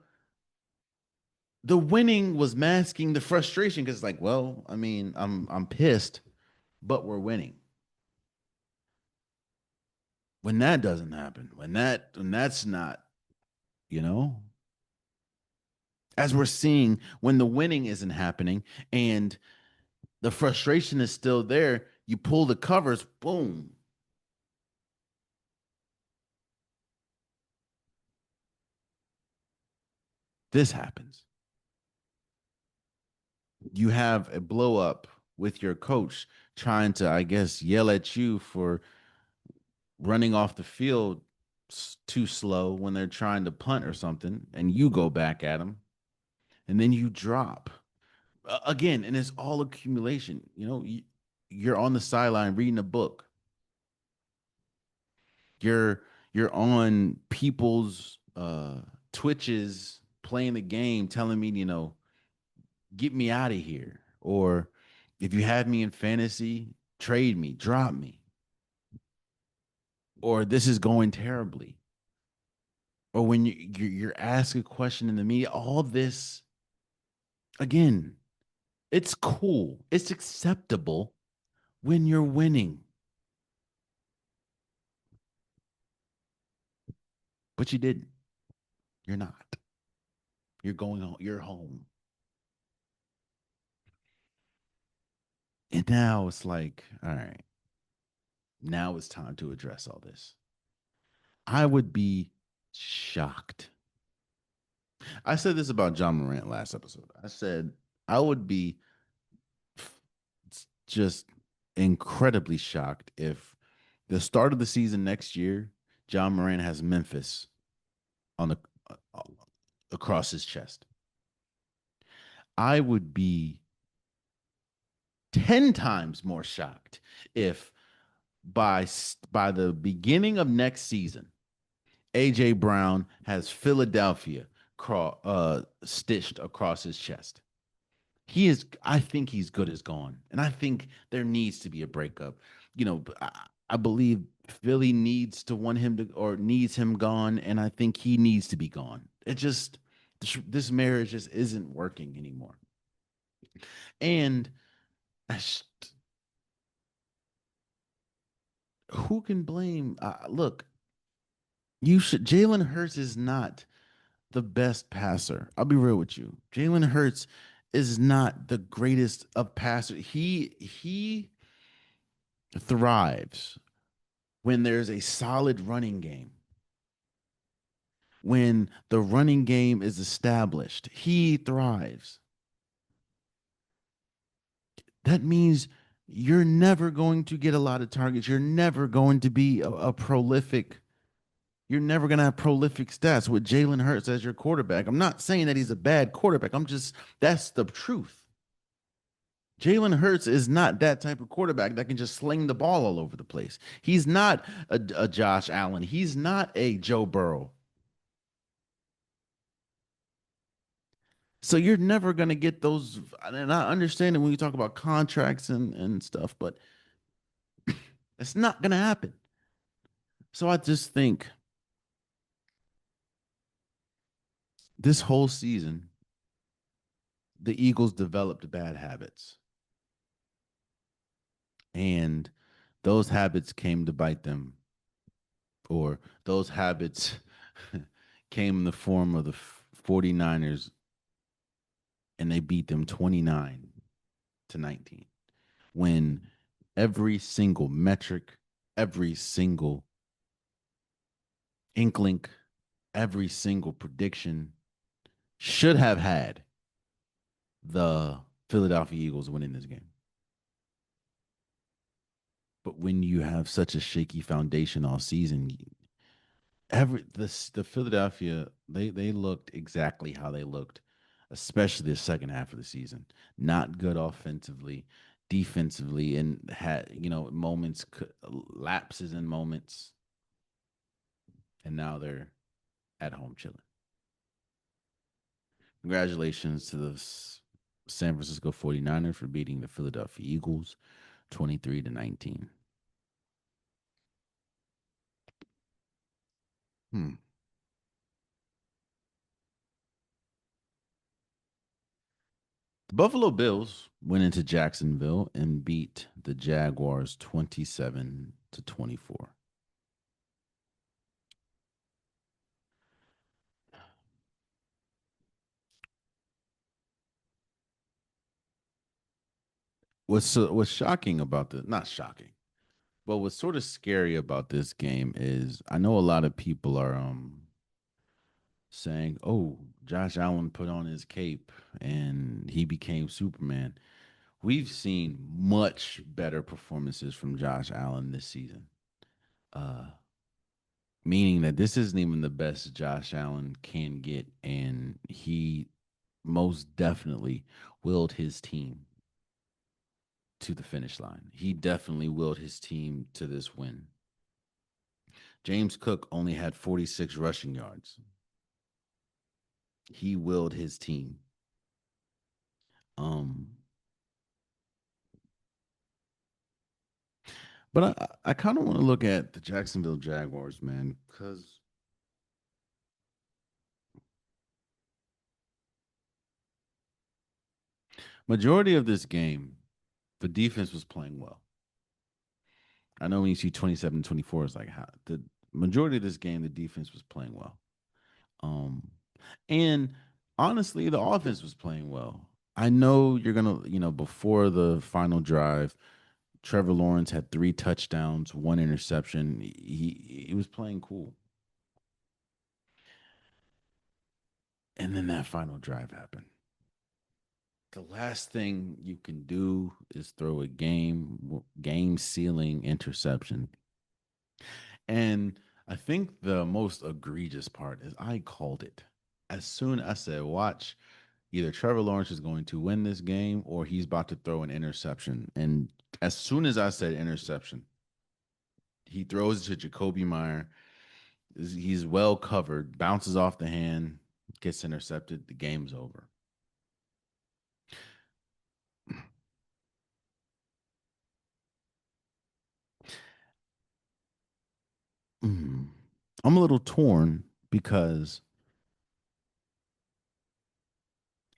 the winning was masking the frustration because, like, well, I mean, I'm pissed, but we're winning. When that doesn't happen, when that's not, you know, as we're seeing when the winning isn't happening and the frustration is still there, you pull the covers, boom. This happens. You have a blow up with your coach trying to, I guess, yell at you for running off the field too slow when they're trying to punt or something, and you go back at them, and then you drop again, and it's all accumulation. You're on the sideline reading a book. You're on people's Twitches playing the game, telling me, get me out of here, or if you have me in fantasy, trade me, drop me, or this is going terribly, or when you're asked a question in the media, all this again, it's cool, it's acceptable when you're winning, but you didn't. You're not. You're going home. You're home, and now it's like, all right, now it's time to address all this. I would be shocked. I said this about John Morant last episode. I said I would be just incredibly shocked if the start of the season next year, John Moran has Memphis on the uh, across his chest. I would be 10 times more shocked if by the beginning of next season, AJ Brown has Philadelphia stitched across his chest. I think he's good as gone. And I think there needs to be a breakup. I believe Philly needs to want him to or needs him gone. And I think he needs to be gone. This marriage just isn't working anymore. And who can blame? Look, Jalen Hurts is not the best passer. I'll be real with you. Jalen Hurts is not the greatest of passers. He thrives when there's a solid running game. When the running game is established, he thrives. That means you're never going to get a lot of targets. You're never going to be a prolific. You're never going to have prolific stats with Jalen Hurts as your quarterback. I'm not saying that he's a bad quarterback. That's the truth. Jalen Hurts is not that type of quarterback that can just sling the ball all over the place. He's not a Josh Allen. He's not a Joe Burrow. So you're never going to get those. And I understand it when you talk about contracts and stuff, but it's not going to happen. So I just think this whole season, the Eagles developed bad habits. And those habits came to bite them, or those habits came in the form of the 49ers, and they beat them 29-19. When every single metric, every single inkling, every single prediction should have had the Philadelphia Eagles winning this game. But when you have such a shaky foundation all season, the Philadelphia they looked exactly how they looked, especially the second half of the season. Not good offensively, defensively, and had moments lapses in moments, and now they're at home chilling. Congratulations to the San Francisco 49ers for beating the Philadelphia Eagles 23-19. Hmm. The Buffalo Bills went into Jacksonville and beat the Jaguars 27-24. What's shocking about the not shocking, but what's sort of scary about this game is I know a lot of people are saying, "Oh, Josh Allen put on his cape and he became Superman." We've seen much better performances from Josh Allen this season. Uh, Meaning that this isn't even the best Josh Allen can get, and he most definitely willed his team to the finish line. He definitely willed his team to this win. James Cook only had 46 rushing yards. He willed his team. Um, but I kind of want to look at the Jacksonville Jaguars, man, because majority of this game, the defense was playing well. I know when you see 27-24, it's like how the majority of this game, the defense was playing well. Um, and honestly, the offense was playing well. I know you're gonna, before the final drive, Trevor Lawrence had 3 touchdowns, 1 interception. He was playing cool. And then that final drive happened. The last thing you can do is throw a game sealing interception. And I think the most egregious part is I called it. As soon as I said, watch, either Trevor Lawrence is going to win this game or he's about to throw an interception. And as soon as I said interception, he throws it to Jacoby Meyer. He's well covered, bounces off the hand, gets intercepted. The game's over. Mm. I'm a little torn because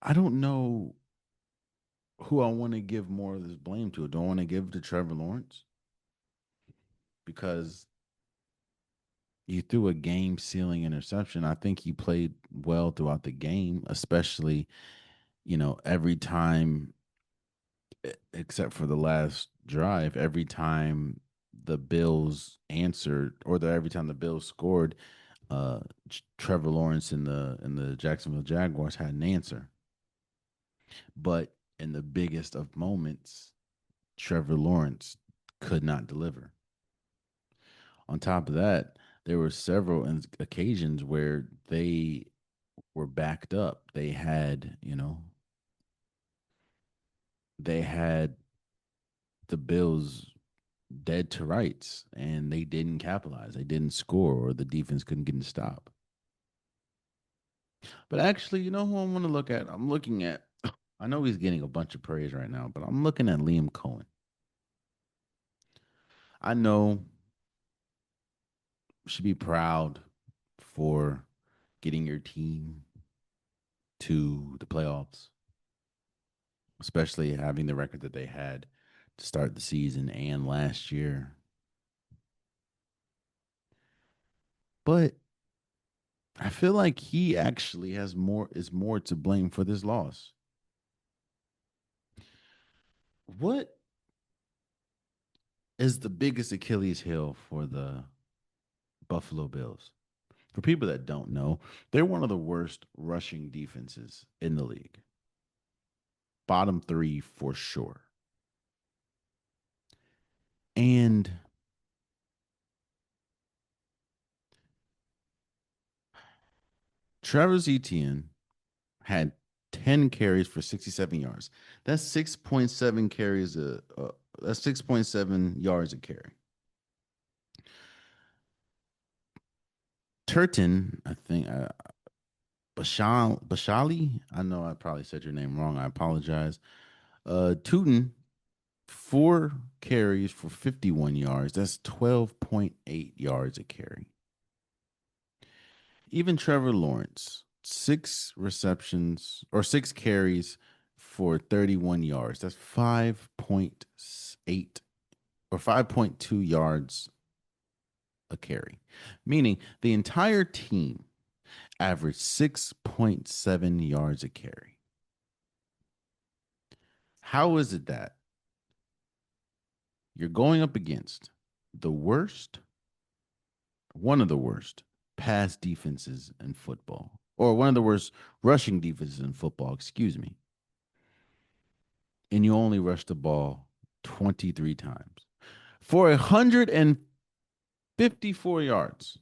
I don't know who I want to give more of this blame to. Do I want to give it to Trevor Lawrence? Because you threw a game sealing interception. I think he played well throughout the game, especially, every time, except for the last drive, every time the Bills answered every time the Bills scored, uh, Trevor Lawrence and the Jacksonville Jaguars had an answer. But in the biggest of moments, Trevor Lawrence could not deliver. On top of that, there were several occasions where they were backed up. They had the Bills dead to rights and they didn't capitalize. They didn't score or the defense couldn't get a stop. But actually, you know who I'm going to look at? I'm looking at, I know he's getting a bunch of praise right now, but I'm looking at Liam Cohen. I know you should be proud for getting your team to the playoffs, especially having the record that they had to start the season and last year. But I feel like he actually is more to blame for this loss. What is the biggest Achilles heel for the Buffalo Bills? For people that don't know, they're one of the worst rushing defenses in the league. Bottom three for sure. And Travis Etienne had 10 carries for 67 yards. That's 6.7 carries that's 6.7 yards a carry. Turton, I think Bashali, I know I probably said your name wrong. I apologize. Tootin, 4 carries for 51 yards. That's 12.8 yards a carry. Even Trevor Lawrence, 6 carries for 31 yards. That's 5.8 or 5.2 yards a carry, meaning the entire team averaged 6.7 yards a carry. How is it that you're going up against the worst, one of the worst pass defenses in football, or one of the worst rushing defenses in football, excuse me, and you only rush the ball 23 times for 154 yards?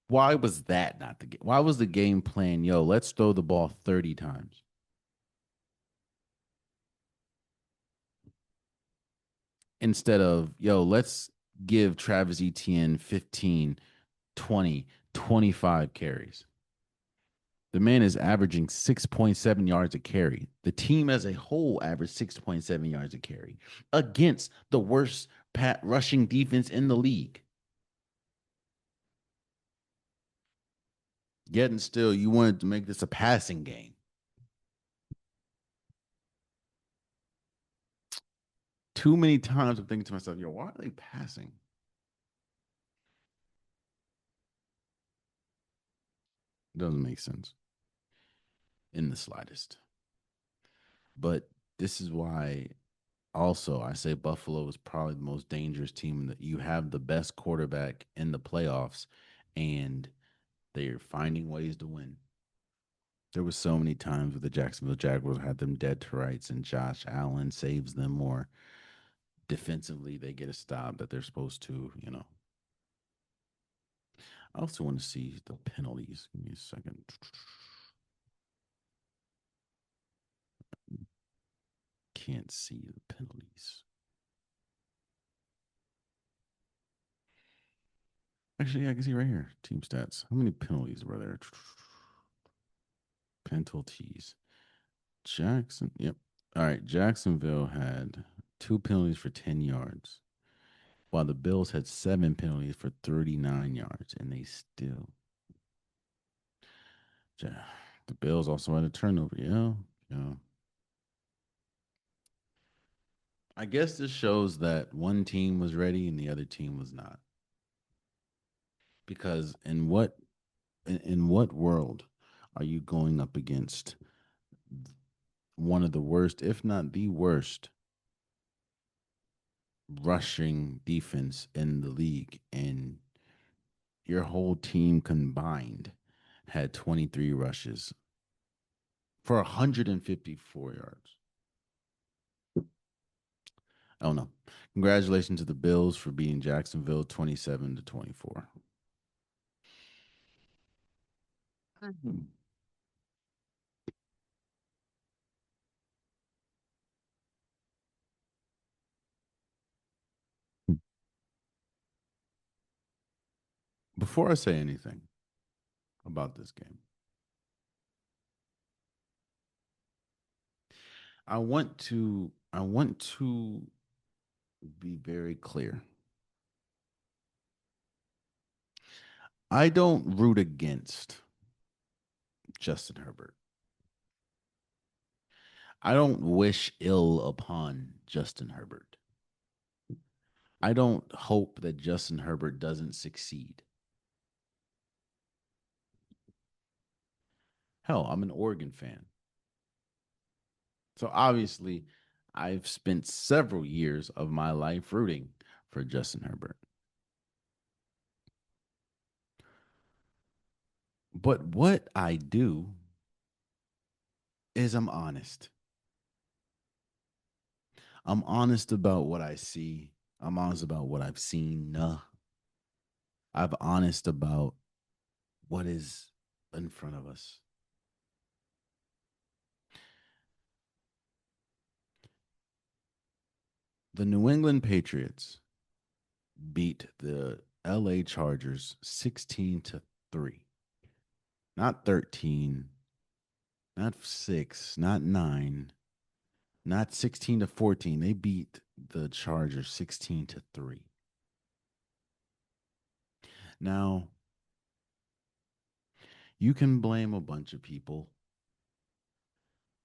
Why was that not the game? Why was the game plan, yo, let's throw the ball 30 times instead of, yo, let's give Travis Etienne 15, 20, 25 carries? The man is averaging 6.7 yards a carry. The team as a whole averaged 6.7 yards a carry against the worst rushing defense in the league. Yet and still, you wanted to make this a passing game. Too many times I'm thinking to myself, yo, why are they passing? Doesn't make sense in the slightest. But this is why also I say Buffalo is probably the most dangerous team that you have the best quarterback in the playoffs and they're finding ways to win. There was so many times where the Jacksonville Jaguars had them dead to rights, and Josh Allen saves them more defensively. They get a stop that they're supposed to. I also want to see the penalties. Give me a second. Can't see the penalties. Actually, yeah, I can see right here. Team stats. How many penalties were there? Penalties. Jackson. Yep. All right. Jacksonville had two penalties for 10 yards, while the Bills had seven penalties for 39 yards, and they still. The Bills also had a turnover. Yeah. Yeah. I guess this shows that one team was ready and the other team was not. Because in what world are you going up against one of the worst, if not the worst, rushing defense in the league, and your whole team combined had 23 rushes for 154 yards? I don't know. Congratulations to the Bills for beating Jacksonville 27-24. Before I say anything about this game, I want to be very clear. I don't root against Justin Herbert. I don't wish ill upon Justin Herbert. I don't hope that Justin Herbert doesn't succeed. Hell, I'm an Oregon fan. So obviously, I've spent several years of my life rooting for Justin Herbert. But what I do is I'm honest. I'm honest about what I see. I'm honest about what I've seen. I'm honest about what is in front of us. The New England Patriots beat the LA Chargers 16-3. Not 13, not 6, not 9, not 16-14. They beat the Chargers 16-3. Now, you can blame a bunch of people.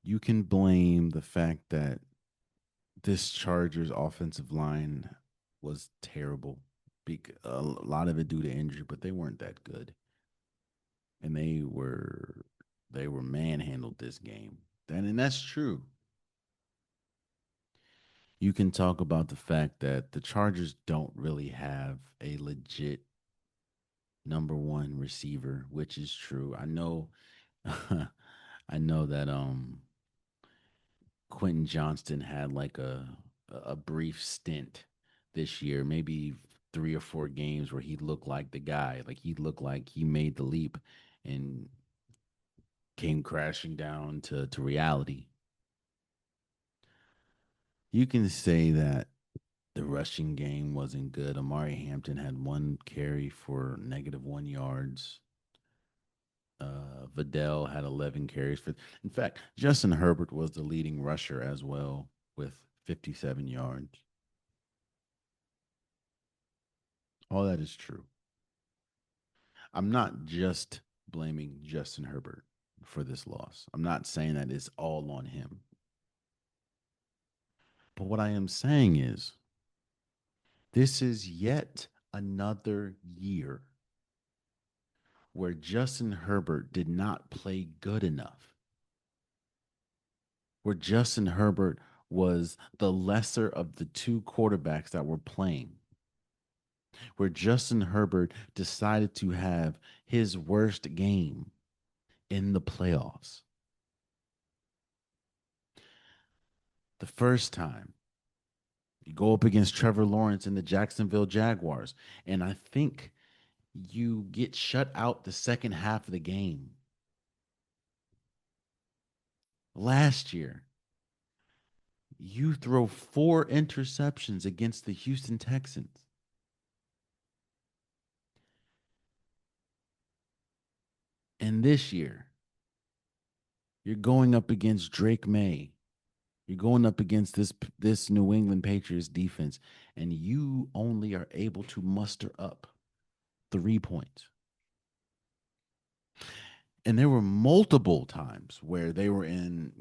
You can blame the fact that this Chargers offensive line was terrible. A lot of it due to injury, but they weren't that good, and they were manhandled this game. And that's true. You can talk about the fact that the Chargers don't really have a legit number one receiver, which is true. I know, I know that Quentin Johnston had like a brief stint this year, maybe 3 or 4 games where he looked like the guy, like he looked like he made the leap and came crashing down to reality. You can say that the rushing game wasn't good. Amari Hampton had one carry for -1 yards. Vidal had 11 carries for. In fact, Justin Herbert was the leading rusher as well with 57 yards. All that is true. I'm not just blaming Justin Herbert for this loss. I'm not saying that it's all on him. But what I am saying is this is yet another year where Justin Herbert did not play good enough, where Justin Herbert was the lesser of the two quarterbacks that were playing, where Justin Herbert decided to have his worst game in the playoffs. The first time you go up against Trevor Lawrence and the Jacksonville Jaguars, and I think you get shut out the second half of the game. Last year, you throw 4 interceptions against the Houston Texans. And this year, you're going up against Drake May. You're going up against this New England Patriots defense, and you only are able to muster up 3 points. And there were multiple times where they were in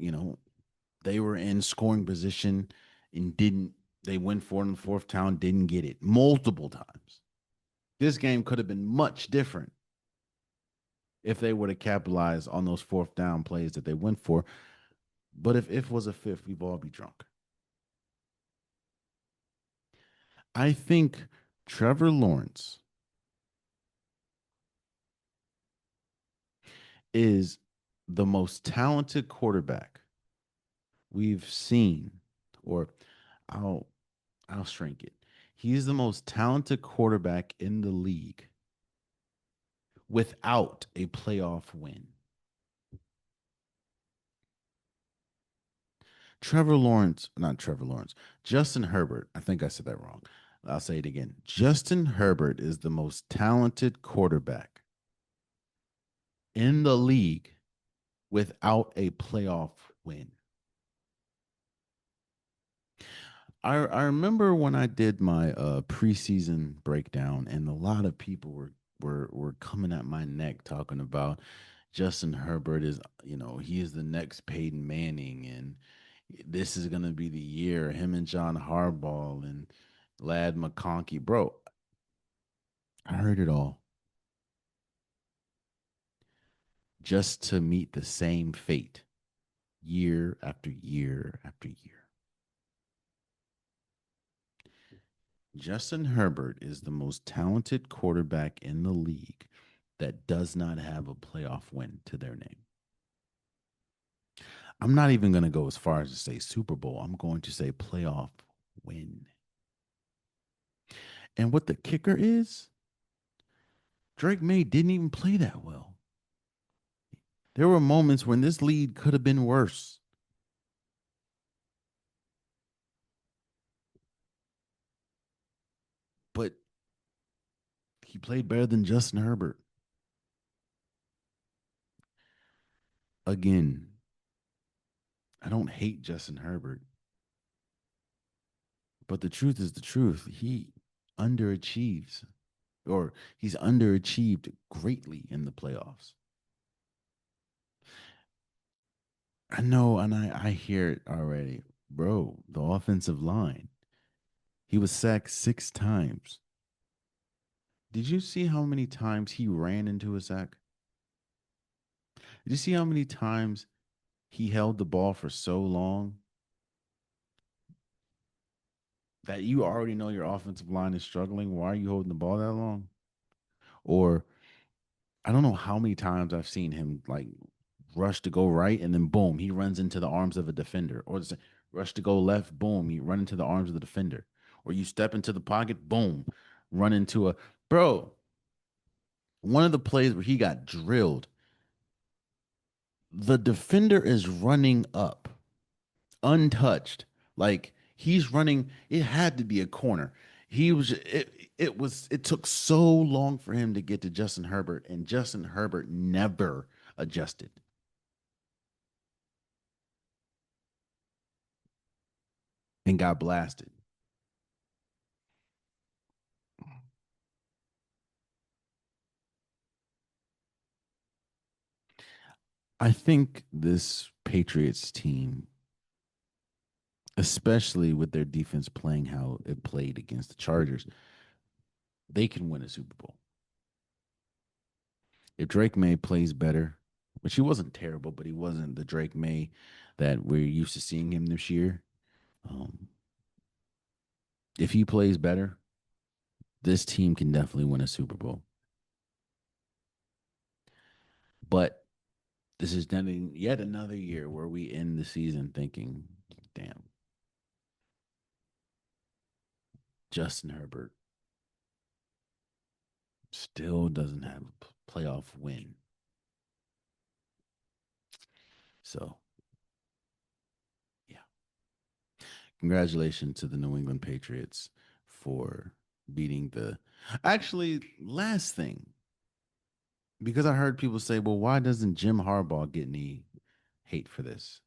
scoring position and didn't they went for it in the fourth down, didn't get it multiple times. This game could have been much different if they would have capitalized on those fourth down plays that they went for. But if was a fifth, we'd all be drunk. I think Trevor Lawrence is the most talented quarterback we've seen, or I'll I'll shrink it. He's the most talented quarterback in the league without a playoff win. Trevor Lawrence, not Trevor Lawrence, Justin Herbert. I think I said that wrong. I'll say it again. Justin Herbert is the most talented quarterback in the league without a playoff win. I remember when I did my preseason breakdown, and a lot of people were coming at my neck talking about Justin Herbert is, he is the next Peyton Manning, and this is gonna be the year him and John Harbaugh and Lad McConkey. Bro, I heard it all just to meet the same fate year after year after year. Justin Herbert is the most talented quarterback in the league that does not have a playoff win to their name. I'm not even going to go as far as to say Super Bowl. I'm going to say playoff win. And what the kicker is, Drake May didn't even play that well. There were moments when this lead could have been worse. But he played better than Justin Herbert. Again, I don't hate Justin Herbert. But the truth is the truth. He underachieves, or he's underachieved greatly in the playoffs. I know, and I hear it already. Bro, the offensive line. He was sacked 6 times. Did you see how many times he ran into a sack? Did you see how many times he held the ball for so long that you already know your offensive line is struggling? Why are you holding the ball that long? Or I don't know how many times I've seen him like rush to go right and then boom, he runs into the arms of a defender. Or rush to go left, boom, you run into the arms of the defender. Or you step into the pocket, boom, run into a bro. One of the plays where he got drilled, the defender is running up untouched. Like he's running, it had to be a corner. It took so long for him to get to Justin Herbert, and Justin Herbert never adjusted. And got blasted. I think this Patriots team, especially with their defense playing how it played against the Chargers, they can win a Super Bowl. If Drake May plays better, which he wasn't terrible, but he wasn't the Drake May that we're used to seeing him this year. Um, if he plays better, this team can definitely win a Super Bowl. But This is yet another year where we end the season thinking, damn, Justin Herbert still doesn't have a playoff win. So, yeah. Congratulations to the New England Patriots for beating the. Actually, last thing, because I heard people say, well, why doesn't Jim Harbaugh get any hate for this?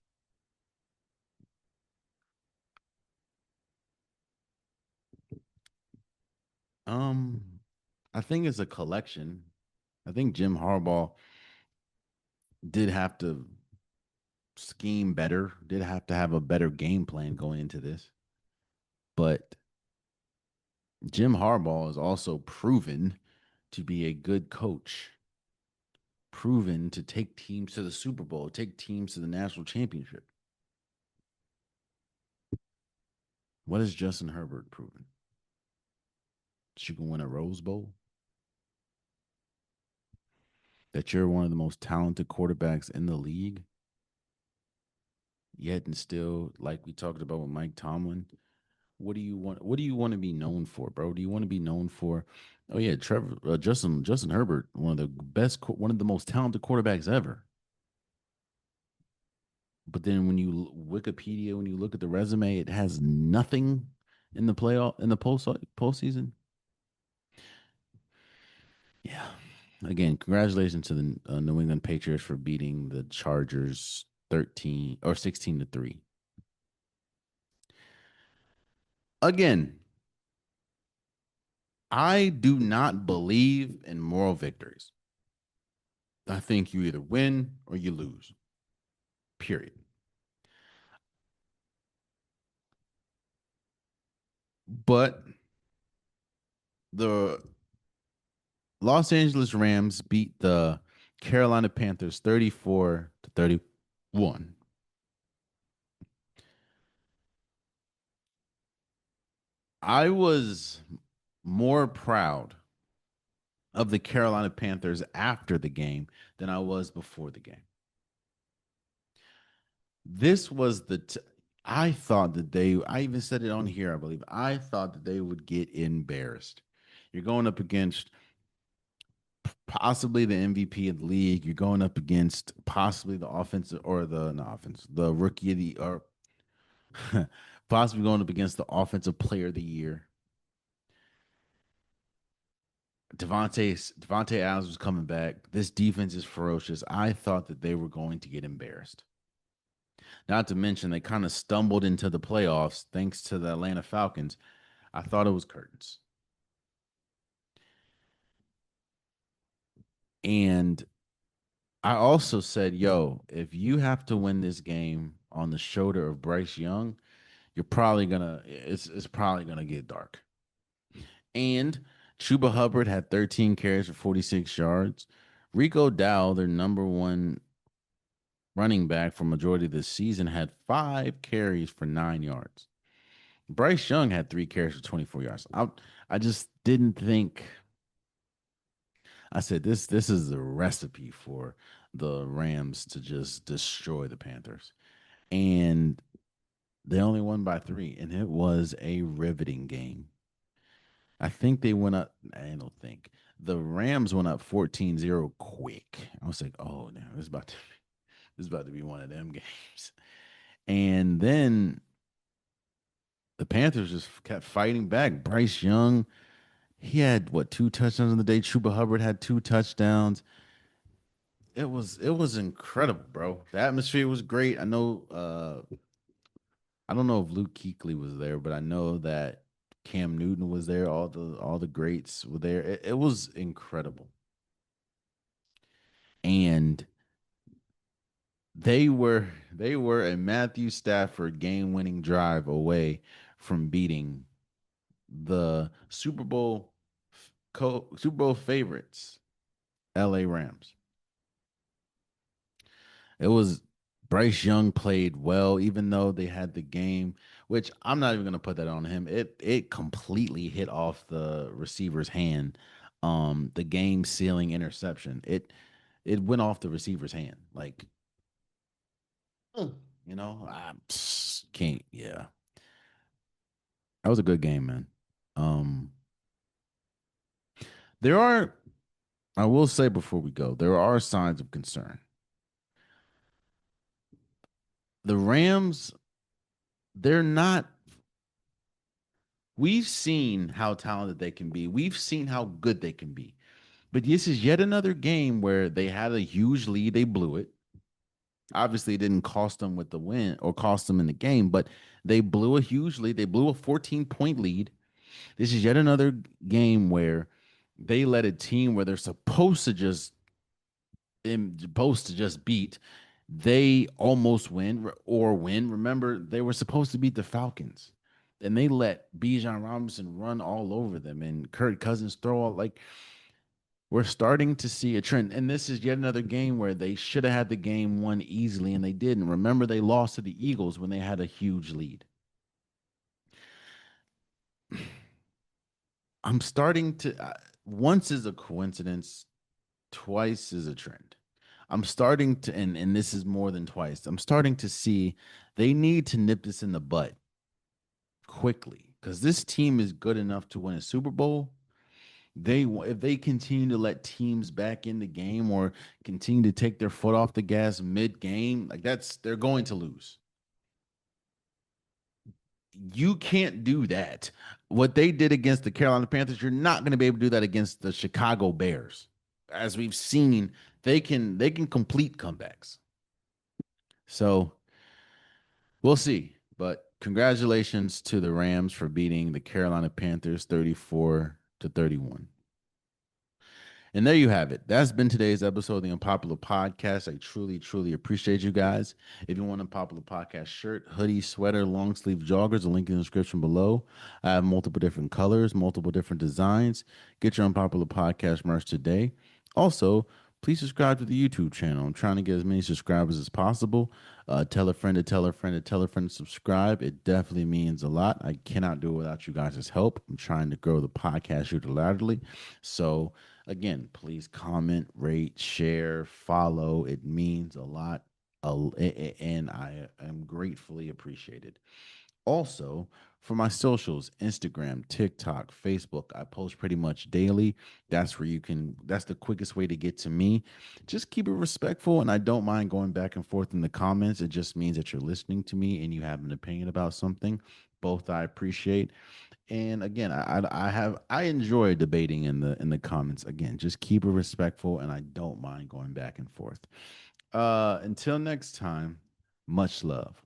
Um, I think it's a collection. I think Jim Harbaugh did have to scheme better, did have to have a better game plan going into this. But Jim Harbaugh is also proven to be a good coach, proven to take teams to the Super Bowl, take teams to the national championship. What has Justin Herbert proven? That you can win a Rose Bowl? That you're one of the most talented quarterbacks in the league? Yet and still, like we talked about with Mike Tomlin, what do you want? What do you want to be known for, bro? Do you want to be known for? Oh yeah, Justin Herbert, one of the best, one of the most talented quarterbacks ever. But then when you Wikipedia, when you look at the resume, it has nothing in the playoff in the postseason. Yeah. Again, congratulations to the New England Patriots for beating the Chargers 13 or 16-3. Again, I do not believe in moral victories. I think you either win or you lose. Period. But the Los Angeles Rams beat the Carolina Panthers 34-31. I was more proud of the Carolina Panthers after the game than I was before the game. This was I thought that I even said it on here, I believe. I thought that they would get embarrassed. You're going up against possibly the MVP of the league. You're going up against possibly the offensive or the not offense, the rookie of the or possibly going up against the offensive player of the year. Devontae Adams was coming back. This defense is ferocious. I thought that they were going to get embarrassed. Not to mention they kind of stumbled into the playoffs thanks to the Atlanta Falcons. I thought it was curtains. And I also said, yo, if you have to win this game on the shoulder of Bryce Young, you're probably gonna it's probably gonna get dark. And Chuba Hubbard had 13 carries for 46 yards. Rico Dow, their number one running back for majority of the season, had 5 carries for 9 yards. Bryce Young had 3 carries for 24 yards. I just didn't think. I said this is the recipe for the Rams to just destroy the Panthers, and they only won by 3, and it was a riveting game. I think they went up. I don't think the Rams went up 14-0 quick. I was like, oh no, this is about to be one of them games. And then the Panthers just kept fighting back. Bryce Young, he had what 2 touchdowns on the day. Chuba Hubbard had 2 touchdowns. It was incredible, bro. The atmosphere was great. I don't know if Luke Kuechly was there, but I know that Cam Newton was there. All the greats were there. It was incredible. And they were a Matthew Stafford game-winning drive away from beating the Super Bowl favorites, LA Rams. It was Bryce Young played well, even though they had the game, which I'm not even gonna put that on him. It completely hit off the receiver's hand. The game sealing interception. it went off the receiver's hand. Like, Mm. I can't. Yeah, that was a good game, man. Um, there are. I will say before we go, there are signs of concern. The Rams, they're not. We've seen how talented they can be. We've seen how good they can be. But this is yet another game where they had a huge lead. They blew it. Obviously, it didn't cost them with the win or cost them in the game, but they blew a huge lead. They blew a 14-point lead. This is yet another game where they let a team where they're supposed to just beat, they almost win or win. Remember, they were supposed to beat the Falcons. And they let Bijan Robinson run all over them and Kirk Cousins throw all like we're starting to see a trend. And this is yet another game where they should have had the game won easily and they didn't. Remember, they lost to the Eagles when they had a huge lead. I'm starting to, once is a coincidence, twice is a trend. I'm starting to, and this is more than twice. I'm starting to see they need to nip this in the butt quickly because this team is good enough to win a Super Bowl. If they continue to let teams back in the game or continue to take their foot off the gas mid game, like they're going to lose. You can't do that. What they did against the Carolina Panthers, you're not going to be able to do that against the Chicago Bears. As we've seen, they can complete comebacks. So we'll see. But congratulations to the Rams for beating the Carolina Panthers 34-31. And there you have it. That's been today's episode of the Unpopular Podcast. I truly, truly appreciate you guys. If you want an Unpopular Podcast shirt, hoodie, sweater, long sleeve joggers, a link in the description below. I have multiple different colors, multiple different designs. Get your Unpopular Podcast merch today. Also, please subscribe to the YouTube channel. I'm trying to get as many subscribers as possible. Tell a friend to tell a friend to tell a friend to subscribe. It definitely means a lot. I cannot do it without you guys' help. I'm trying to grow the podcast unilaterally. So, again, please comment, rate, share, follow. It means a lot. And I am gratefully appreciated. Also, for my socials, Instagram, TikTok, Facebook, I post pretty much daily. That's the quickest way to get to me. Just keep it respectful, and I don't mind going back and forth in the comments. It just means that you're listening to me and you have an opinion about something. Both I appreciate. And again, I enjoy debating in the comments. Again, just keep it respectful, and I don't mind going back and forth. Until next time, much love.